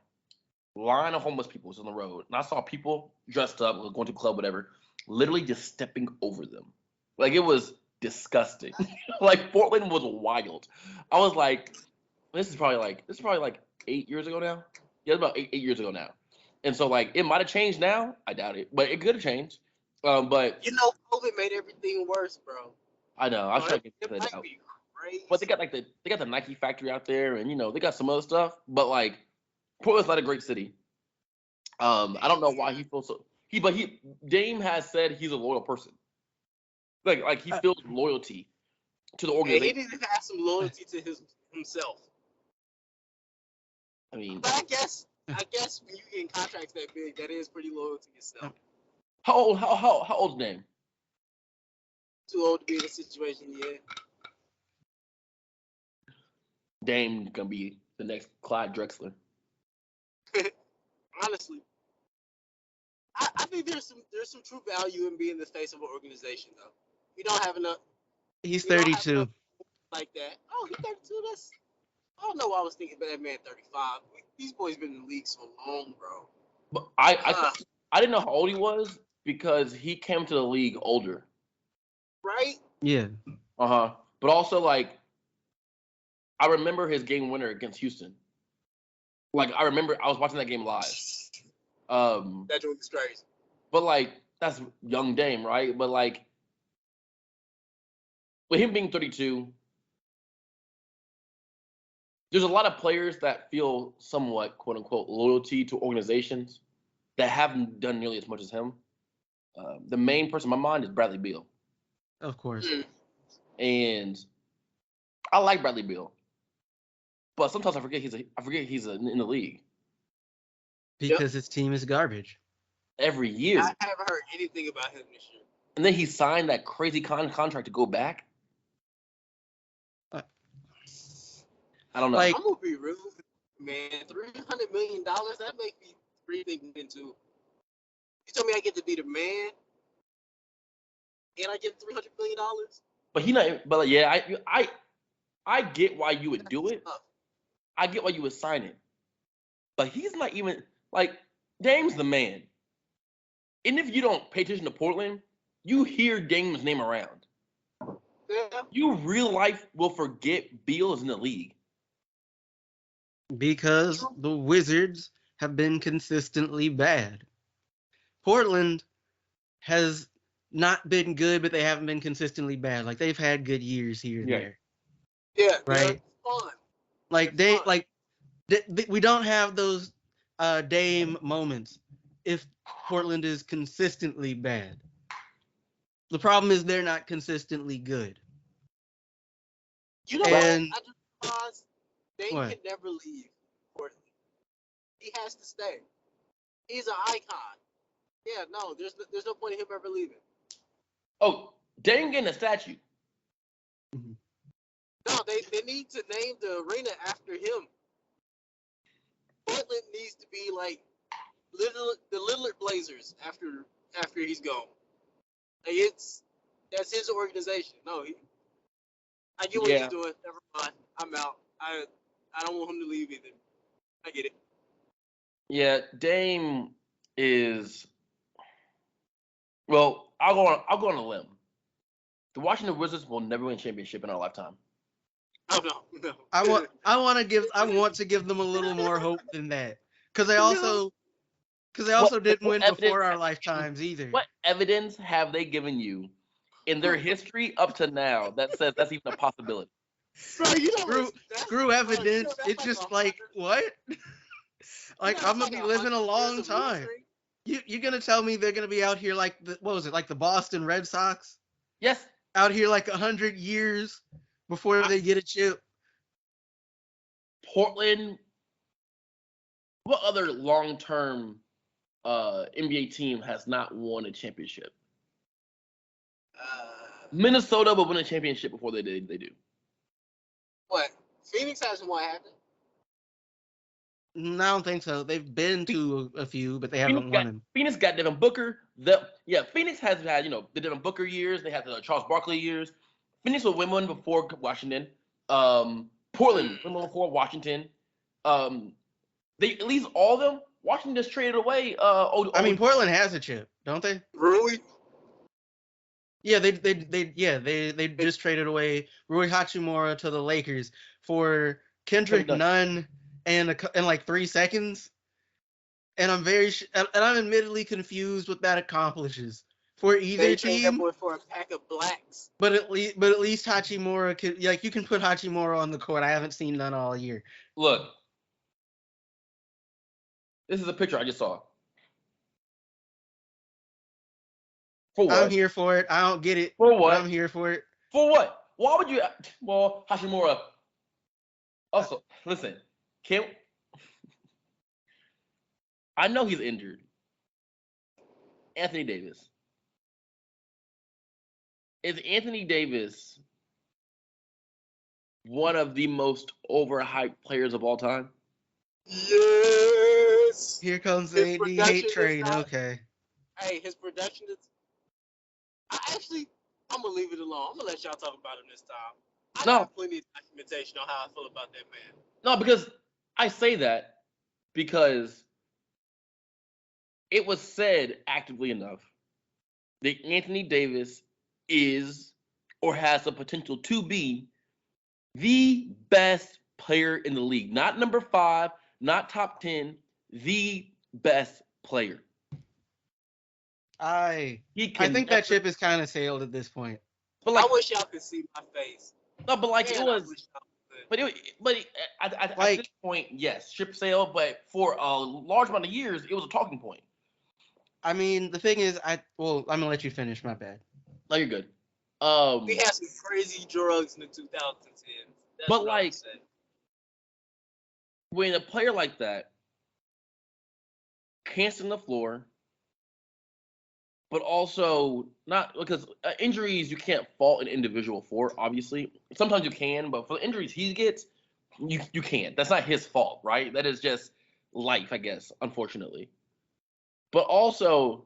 line of homeless people was on the road, and I saw people dressed up, going to a club, whatever, literally just stepping over them. Like it was disgusting. Like Portland was wild. I was like, this is probably like 8 years ago now. Yeah, it's about eight years ago now. And so like it might have changed now. I doubt it, but it could have changed. But COVID made everything worse, bro. I know. I was trying to get that out. But they got the Nike factory out there, and they got some other stuff. But like, Portland's not a great city. I don't know why he feels so. Dame has said he's a loyal person. Like he feels loyalty to the organization. He didn't have some loyalty to himself. I mean, but I guess when you get contracts that big, that is pretty loyal to yourself. How old's Dame? Too old to be in a situation yet. Dame gonna be the next Clyde Drexler. Honestly, I think there's some true value in being the face of an organization, though. You don't have enough. He's 32. Like that. Oh, he's 32. I don't know why I was thinking about that man 35. These boys been in the league so long, bro. But I didn't know how old he was because he came to the league older. Right? Yeah. But also like, I remember his game winner against Houston. Like I remember I was watching that game live. That joke is crazy. But like that's young Dame, right? But like with him being 32, there's a lot of players that feel somewhat quote unquote loyalty to organizations that haven't done nearly as much as him. The main person in my mind is Bradley Beal. Of course. And I like Bradley Beal. But sometimes I forget he's in the league. Because his team is garbage. Every year. I haven't heard anything about him this year. And then he signed that crazy contract to go back. I don't know. I'm gonna be real, man. $300 million, that makes me rethink into. You told me I get to be the man, and I get $300 million. But he not. But yeah, I get why you would do it. I get why you would sign it. But he's not even like Dame's the man. And if you don't pay attention to Portland, you hear Dame's name around. Yeah. You real life will forget Beal is in the league. Because the Wizards have been consistently bad. Portland has not been good, but they haven't been consistently bad. Like they've had good years here and there. Yeah, right. Fun. Like we don't have those Dame moments if Portland is consistently bad. The problem is they're not consistently good. You know what? And I just realized Dame what? can never leave Portland. He has to stay. He's an icon. Yeah, no, there's no point in him ever leaving. Oh, Dame getting a statue. Mhm. No, they need to name the arena after him. Portland needs to be like the Lillard Blazers after he's gone. Like that's his organization. No, I get what he's Yeah. doing. Never mind. I'm out. I don't want him to leave either. I get it. Yeah, Dame is well, I'll go on a limb. The Washington Wizards will never win a championship in our lifetime. Oh no. I want to give them a little more hope than that, because they No. also didn't What win evidence before our have they given, lifetimes either. what evidence have they given you in their history up to now that says that's even a possibility? Bro, you know Screw that's screw bro, you know evidence. that's It's like just like what? Like I'm that's gonna like be 100 living a years long of losing time. streak. You're gonna tell me they're gonna be out here like what was it, like the Boston Red Sox, Yes. out here like 100 years before they get a chip? Portland. What other long-term NBA team has not won a championship? Minnesota will win a championship before they do. What? Phoenix hasn't won, have they? No, I don't think so. They've been to a few, but they haven't won them. Phoenix got Devin Booker. Phoenix has had the Devin Booker years. They had the Charles Barkley years. Phoenix will win one before Washington. Portland win one before Washington. They at least all of them. Washington just traded away. I mean, Portland has a chip, don't they? Really? Yeah, they just traded away Rui Hachimura to the Lakers for Kendrick Nunn in like 3 seconds. And I'm admittedly confused what that accomplishes for either They traded that team. boy for a pack of blacks. But at least Hachimura could, like, you can put Hachimura on the court. I haven't seen Nunn all year. Look, this is a picture I just saw. For what? I'm here for it. I don't get it. For what? But I'm here for it. For what? Why would you? Well, Hashimura. Also, listen, Kim. I know he's injured. Anthony Davis. Is Anthony Davis one of the most overhyped players of all time? Yes. Here comes the AD hate train. Okay. Hey, his production is. I'm gonna leave it alone. I'm gonna let y'all talk about him this time. I got plenty of documentation on how I feel about that man. No, because I say that because it was said actively enough that Anthony Davis is or has the potential to be the best player in the league. Not number 5, not top 10, the best player. I think that ship is kind of sailed at this point. But like, I wish y'all could see my face. No, but like Man, it was. At this point, yes, ship sailed. But for a large amount of years, it was a talking point. I mean, the thing is, I'm gonna let you finish. My bad. No, you're good. We had some crazy drugs in the 2010s. But like, when a player like that can't stand the floor, but also not because injuries you can't fault an individual for. Obviously, sometimes you can, but for the injuries he gets, you can't. That's not his fault, right? That is just life, I guess. Unfortunately, but also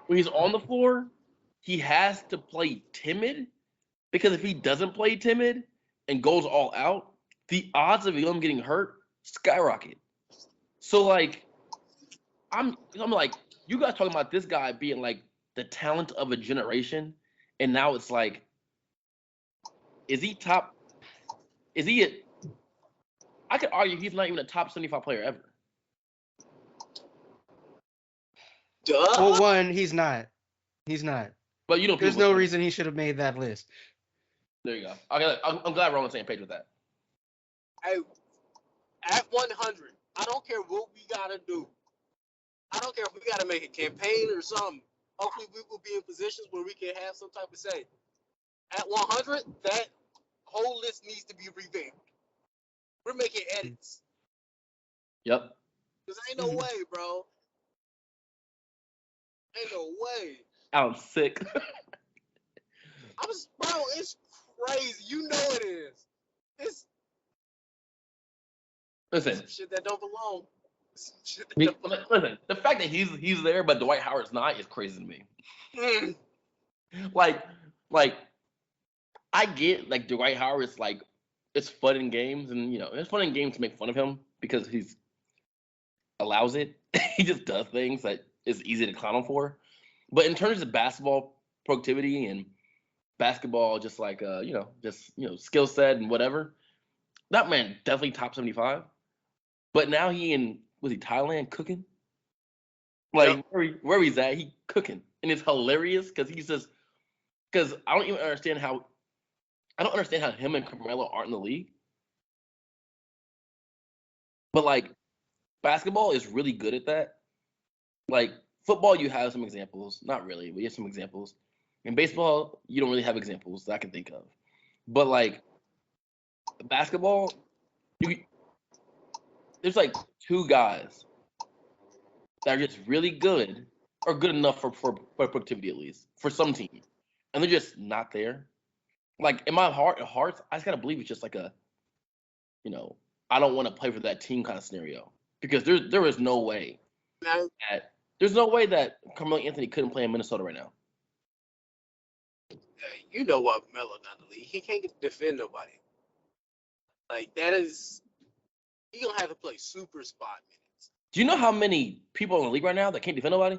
when he's on the floor, he has to play timid because if he doesn't play timid and goes all out, the odds of him getting hurt skyrocket. So like, I'm like, you guys talking about this guy being like the talent of a generation, and now it's like, is he top? Is he? I could argue he's not even a top 75 player ever. Duh. Well, one, he's not. He's not. But you don't. There's no reason he should have made that list. There you go. I'm glad we're on the same page with that. Hey, at 100, I don't care what we gotta do. I don't care if we gotta make a campaign or something. Hopefully, we will be in positions where we can have some type of say. At 100, that whole list needs to be revamped. We're making edits. Yep. Cause ain't no way, bro. Ain't no way. I'm sick. Bro, it's crazy. You know it is. It's Listen, some shit that don't belong. Some shit that he- don't belong. listen. The fact that he's there, but Dwight Howard's not, is crazy to me. Mm. Like I get like Dwight Howard's like it's fun in games, and it's fun in games to make fun of him because he's allows it. He just does things that is easy to clown him for. But in terms of basketball productivity and basketball, just like skill set and whatever, that man definitely top 75. But now was he Thailand cooking? Like Yep. where he's at, he cooking, and it's hilarious because I don't even understand how him and Carmelo aren't in the league. But like basketball is really good at that. Like football, you have some examples, not really, but you have some examples. In baseball, you don't really have examples that I can think of. But like basketball, there's like two guys that are just really good or good enough for productivity, at least for some team, and they're just not there. Like in my heart of hearts, I just gotta believe it's just like I don't want to play for that team kind of scenario, because there is no way Now, that Carmelo Anthony couldn't play in Minnesota right now. you know what, Melo not in the league. He can't defend nobody. Like that is, he gonna have to play super spot minutes. Do you know how many people in the league right now that can't defend nobody?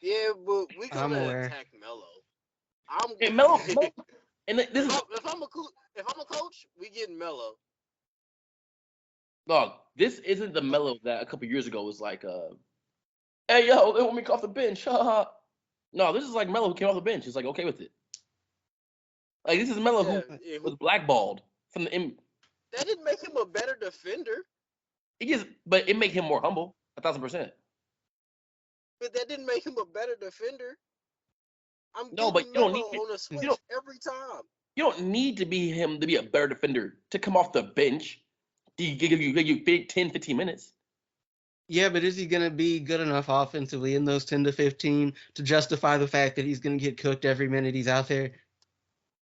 Yeah, but we I'm gonna aware. attack Melo. I'm And Melo, and this is if I'm a coach, we getting Melo. dog. This isn't the Melo that a couple years ago was like, "Hey yo, they want me off the bench." Ha. No, this is like Melo who came off the bench. He's like okay with it. Like this is Melo Yeah, who yeah, was blackballed from the. that didn't make him a better defender, But it made him more humble, 1,000%. but that didn't make him a better defender. I'm No, but getting you don't Melo need on a you switch don't every time. you don't need to be him to be a better defender to come off the bench. Give you 10, 15 minutes. Yeah, but is he going to be good enough offensively in those 10 to 15 to justify the fact that he's going to get cooked every minute he's out there?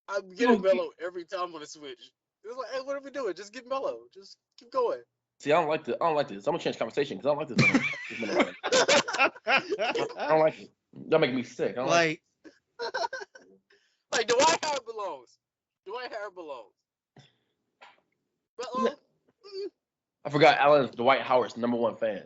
I'm You getting don't, Melo every time on a switch. It's like, hey, what are we doing? Just get Melo. Just keep going. see, I don't like this. I don't like this. I'm gonna change conversation because I don't like this. I don't like it. That making me sick. I don't like Like, Like Dwight Howard belongs. Dwight Howard belongs. Melo. it. I forgot Alan's Dwight Howard's #1 fan.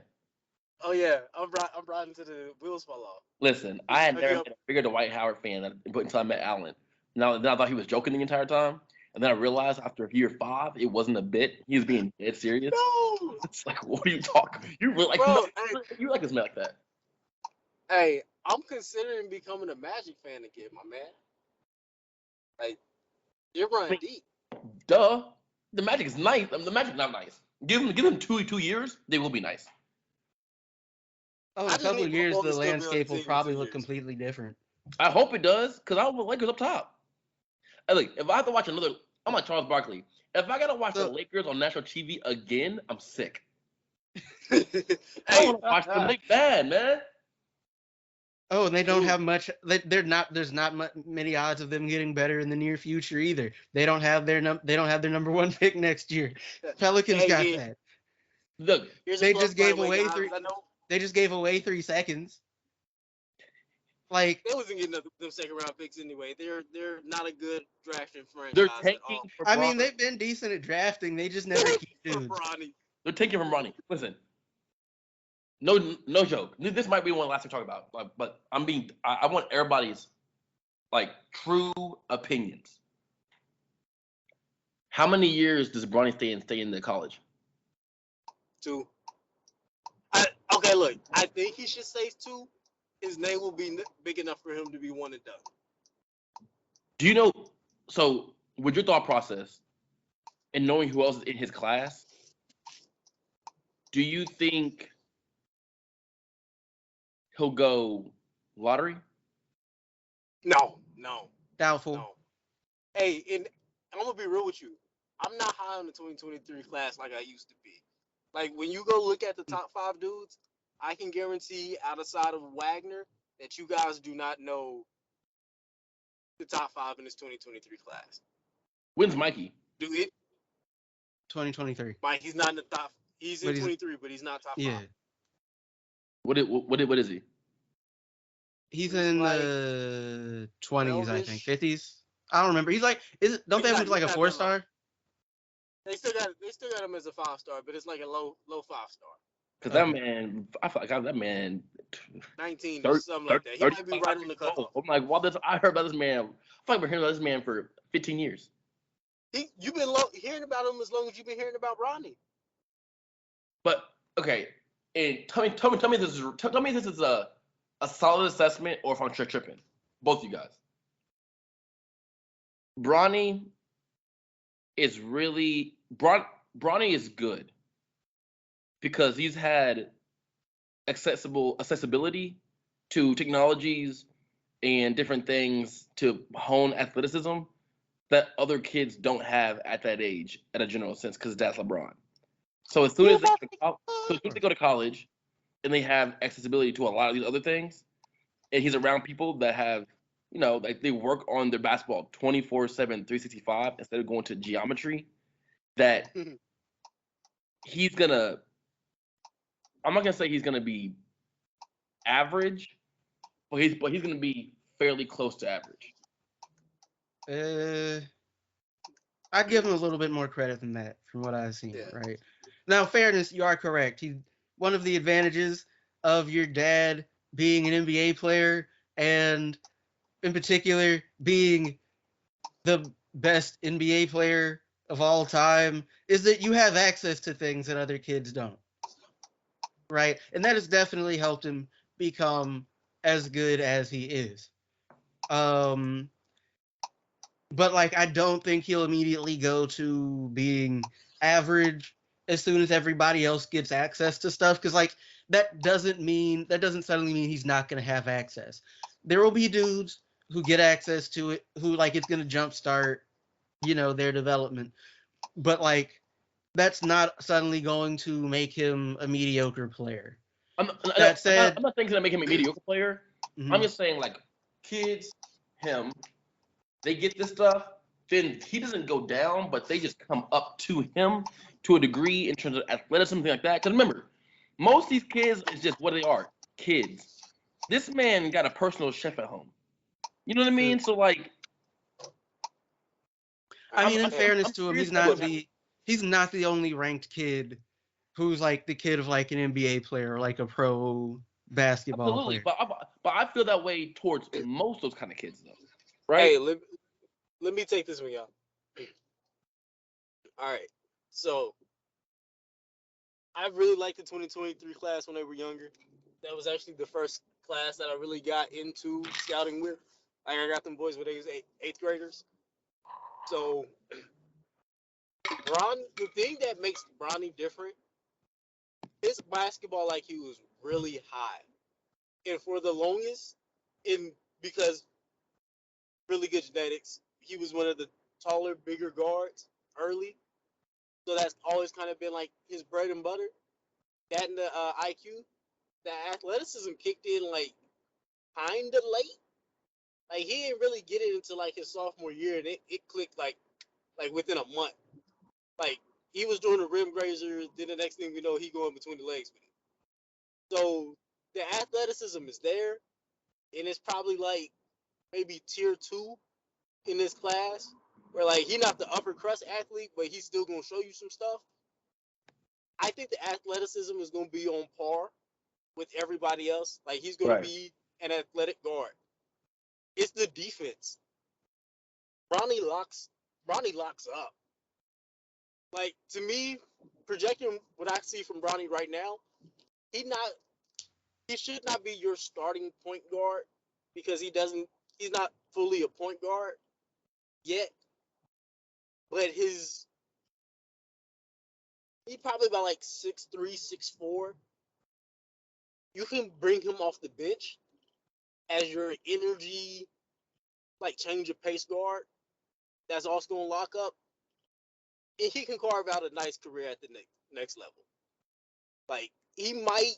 Oh yeah, I'm riding to the wheels fall off. Listen, I had never Yep. been a bigger Dwight Howard fan until I met Alan. Now, then I thought he was joking the entire time, and then I realized after year 5, it wasn't a bit. He was being dead serious. No, It's like, what are you talking? You really like bro. you like this man like that? Hey, I'm considering becoming a Magic fan again, my man. Like, you're I running mean, deep. duh. The Magic is nice. The Magic's not nice. Give them 2 years, they will be nice. oh, in I a just couple need of years, Paul the to still be on the landscape will team in probably 2 look years. completely different. I hope it does, because I want the Lakers up top. Hey, look, if I have to watch another, I'm like Charles Barkley. If I gotta watch the Lakers on national TV again, I'm sick. I Hey, want to watch them. They bad, man. Oh, and they don't dude, have much. There's not many odds of them getting better in the near future either. They don't have their #1 pick next year. Pelicans hey, got yeah. that. Look, Here's a They plug, just by the gave way, away guys. three. I know They just gave away 3 seconds. Like, they wasn't getting them second round picks anyway. They're not a good drafting they're franchise at tanking all. for I Bronny. mean, they've been decent at drafting. They just never keep For dudes. Bronny. They're taking from Bronny. Listen, no joke. This might be one last we talk about, but I want everybody's like true opinions. How many years does Bronny stay in the college? 2. Okay, look. I think he should say 2. His name will be big enough for him to be one and done. Do you know? So, with your thought process and knowing who else is in his class, do you think he'll go lottery? No. Doubtful. No. Hey, and I'm gonna be real with you. I'm not high on the 2023 class like I used to be. Like when you go look at the top five dudes, I can guarantee outside of Wagner that you guys do not know the top five in this 2023 class. When's Mikey? Do it, 2023. Mike? He's not in the top. He's in But he's 23, but he's not top yeah. five. What is he? He's He's in like the 20s, I think. 12ish. 50s. I don't remember. He's like, don't they have him He's like a not that low. 4-star? They still got him as a 5 star, but it's like a low 5 star. Because that Okay. man, I feel like that man, 19 or 30, something 30, like that. He 30 might be right on the years old. cutoff. I'm like, well, I heard about this man. I feel like I've been hearing about this man for 15 years. You've been hearing about him as long as you've been hearing about Ronnie. But okay, and tell me this is a solid assessment or if I'm tripping. Both you guys. Bronny is really Bronny is good because he's had accessibility to technologies and different things to hone athleticism that other kids don't have at that age, at a general sense, because that's LeBron. So as soon as they go to college and they have accessibility to a lot of these other things, and he's around people that have, like they work on their basketball 24/7, 365 instead of going to geometry, that he's gonna. I'm not gonna say he's gonna be average, but he's gonna be fairly close to average. I'd give him a little bit more credit than that from what I've seen, Yeah. right? Now, fairness, you are correct. One of the advantages of your dad being an NBA player and in particular being the best NBA player of all time is that you have access to things that other kids don't. Right? And that has definitely helped him become as good as he is. But like I don't think he'll immediately go to being average as soon as everybody else gets access to stuff, because like that doesn't suddenly mean he's not going to have access. There will be dudes who get access to it who like it's going to jumpstart their development, but like that's not suddenly going to make him a mediocre player. That said, I'm not thinking to make him a mediocre player. mhm. I'm just saying, like, kids, him, they get this stuff, then he doesn't go down, but they just come up to him to a degree in terms of athleticism, something like that. Because remember, most of these kids is just what they are, kids. This man got a personal chef at home. You know what I mean? So, like, I mean, in fairness I'm to him, curious he's not the only ranked kid who's like the kid of like an NBA player or like a pro basketball absolutely, player. but I feel that way towards most of those kind of kids, though. Right? Hey, let me take this one, y'all. All right. So I really liked the 2023 class when they were younger. That was actually the first class that I really got into scouting with. Like I got them boys when they was eighth graders. So the thing that makes Bronny different, his basketball IQ was really high, and for the longest, in because really good genetics, he was one of the taller, bigger guards early. So that's always kind of been like his bread and butter. That and the IQ, the athleticism kicked in like kind of late. Like he didn't really get it until like his sophomore year, and it clicked like within a month. Like he was doing a rim grazer, then the next thing we know, he going between the legs with it. So the athleticism is there, and it's probably like maybe tier two in this class, where like he not the upper crust athlete, but he's still gonna show you some stuff. I think the athleticism is gonna be on par with everybody else. Like he's gonna Right. be an athletic guard. It's the defense. Bronny locks up. Like to me, projecting what I see from Bronny right now, he not he should not be your starting point guard because he's not fully a point guard yet. But he's probably about like 6'3", 6'4". You can bring him off the bench as your energy, like change of pace guard. that's also gonna lock up, and he can carve out a nice career at the next level. Like he might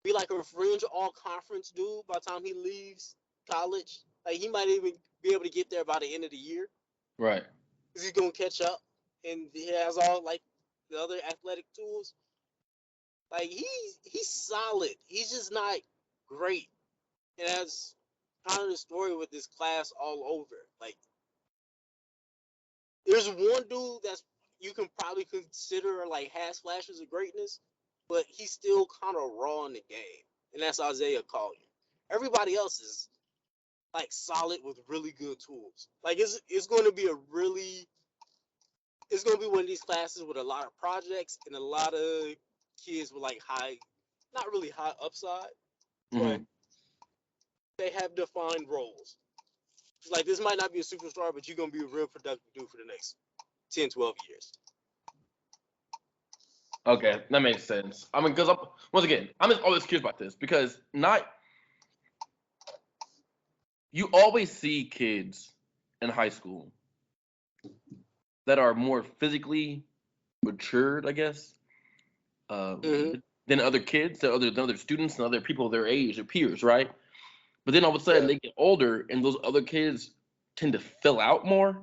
be like a fringe all conference dude by the time he leaves college. Like he might even be able to get there by the end of the year. Right. Because he's gonna catch up and he has all like the other athletic tools. Like he's solid. He's just not great. And that's kind of the story with this class all over. Like there's one dude that's you can probably consider like has flashes of greatness, but he's still kind of raw in the game, and that's Isaiah Collier. Everybody else is like solid with really good tools. Like it's going to be it's going to be one of these classes with a lot of projects and a lot of kids with like not really high upside, but they have defined roles. Like this might not be a superstar, but you're going to be a real productive dude for the next 10, 12 years. Okay, that makes sense. I mean, because once again, I'm just always curious about this because you always see kids in high school that are more physically matured, I guess, than other kids, than other students, and other people their age, their peers, right? But then all of a sudden they get older, and those other kids tend to fill out more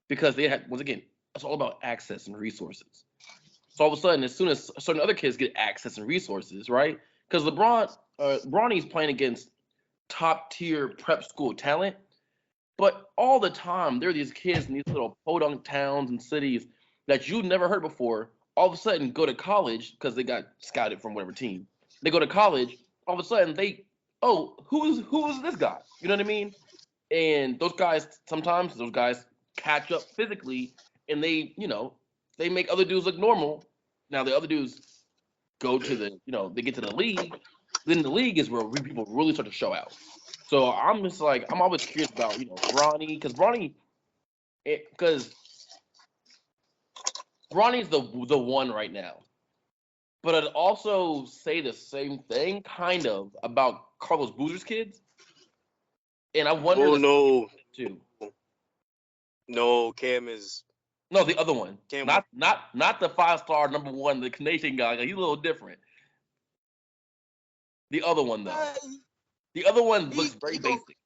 because they have, once again, it's all about access and resources. So all of a sudden, as soon as certain other kids get access and resources, right? Because Bronny's playing against top tier prep school talent, but all the time there are these kids in these little podunk towns and cities that you've never heard before. All of a sudden, go to college because they got scouted from whatever team. They go to college. All of a sudden, who is this guy? You know what I mean? And sometimes those guys catch up physically, and they make other dudes look normal. Now the other dudes go to they get to the league. Then the league is where people really start to show out. So I'm just like, I'm always curious about, Bronny, because Bronny's the one right now. But I'd also say the same thing, kind of, about Carlos Boozer's kids. And I wonder too. No, Cam is. No, the other one. Cam not the 5-star #1, the Canadian guy. He's a little different. The other one though. The other one looks very basic.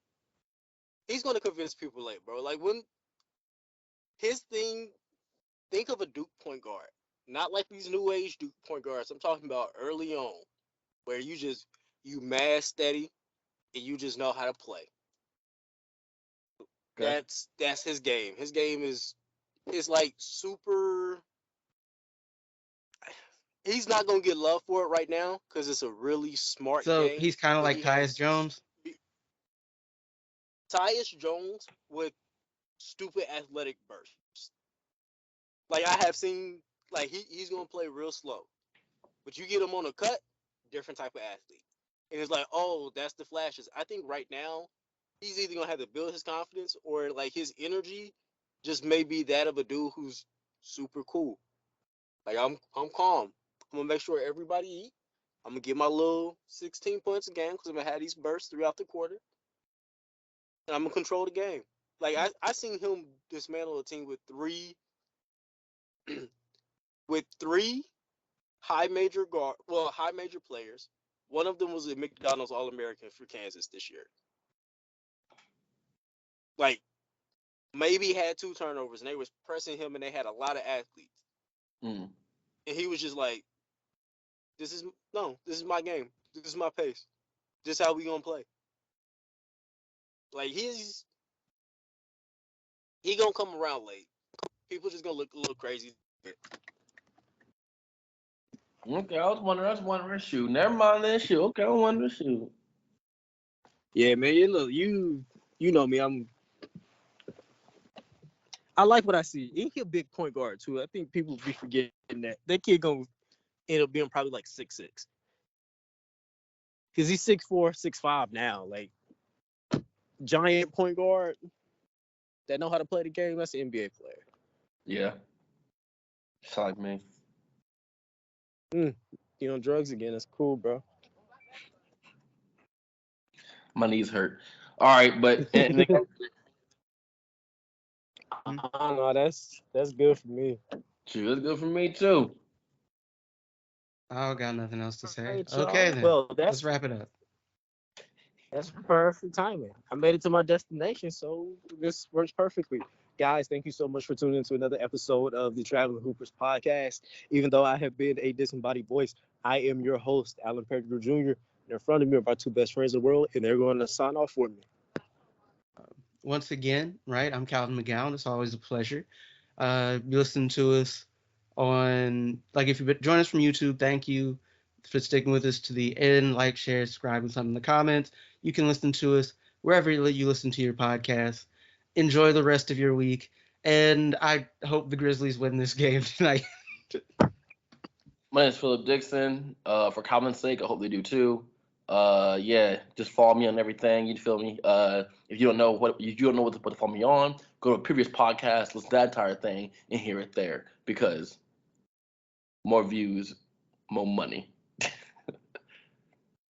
He's gonna convince people late, bro. Like when his thing, think of a Duke point guard. Not like these new age Duke point guards. I'm talking about early on, where you mad steady and you just know how to play. Okay. That's his game. His game is like super. He's not gonna get love for it right now because it's a really smart game. So he's kind of like Tyus Jones. Tyus Jones with stupid athletic bursts. Like I have seen, like he's gonna play real slow, but you get him on a cut, different type of athlete. And it's like, oh, that's the flashes. I think right now he's either gonna have to build his confidence or like his energy just may be that of a dude who's super cool. Like I'm calm. I'm gonna make sure everybody eat. I'm gonna get my little 16 points a game because I'm gonna have these bursts throughout the quarter. And I'm gonna control the game. Like I seen him dismantle a team with three high major players. One of them was a McDonald's All-American for Kansas this year. Like maybe had 2 turnovers and they was pressing him and they had a lot of athletes. And he was just like, this is my game. This is my pace. This is how we gonna play. Like he gonna come around late. People just gonna look a little crazy. Okay, I was wondering shoot. Never mind that shoot. Okay, I was wondering shoot. Yeah, man. Look, you know me. I like what I see. He's a big point guard too. I think people be forgetting that kid gonna end up being probably like 6'6". Cause he's 6'4", 6'5" now. Like giant point guard that know how to play the game. That's an NBA player. Yeah. Just like me. You know, drugs again. That's cool, bro. My knees hurt. All right, but No, that's good for me. Shoot, that's good for me too. I got nothing else to All say. right, Okay, y'all. then Well, let's wrap it up. that's perfect timing. I made it to my destination, so this works perfectly. Guys, thank you so much for tuning into another episode of the Traveling Hoopers podcast. Even though I have been a disembodied voice, I am your host, Alan Pettigrew Jr. And in front of me are my two best friends in the world, and they're going to sign off for me. Once again, right? I'm Calvin McGowan. It's always a pleasure. You listen to us on like if you join us from YouTube, thank you for sticking with us to the end. Like, share, subscribe, and something in the comments. You can listen to us wherever you listen to your podcast. Enjoy the rest of your week, and I hope the Grizzlies win this game tonight. My name is Philip Dixon. For Calvin's sake, I hope they do too. Yeah, just follow me on everything. You feel me? If you don't know what to follow me on, go to a previous podcast, listen to that entire thing, and hear it there because more views, more money.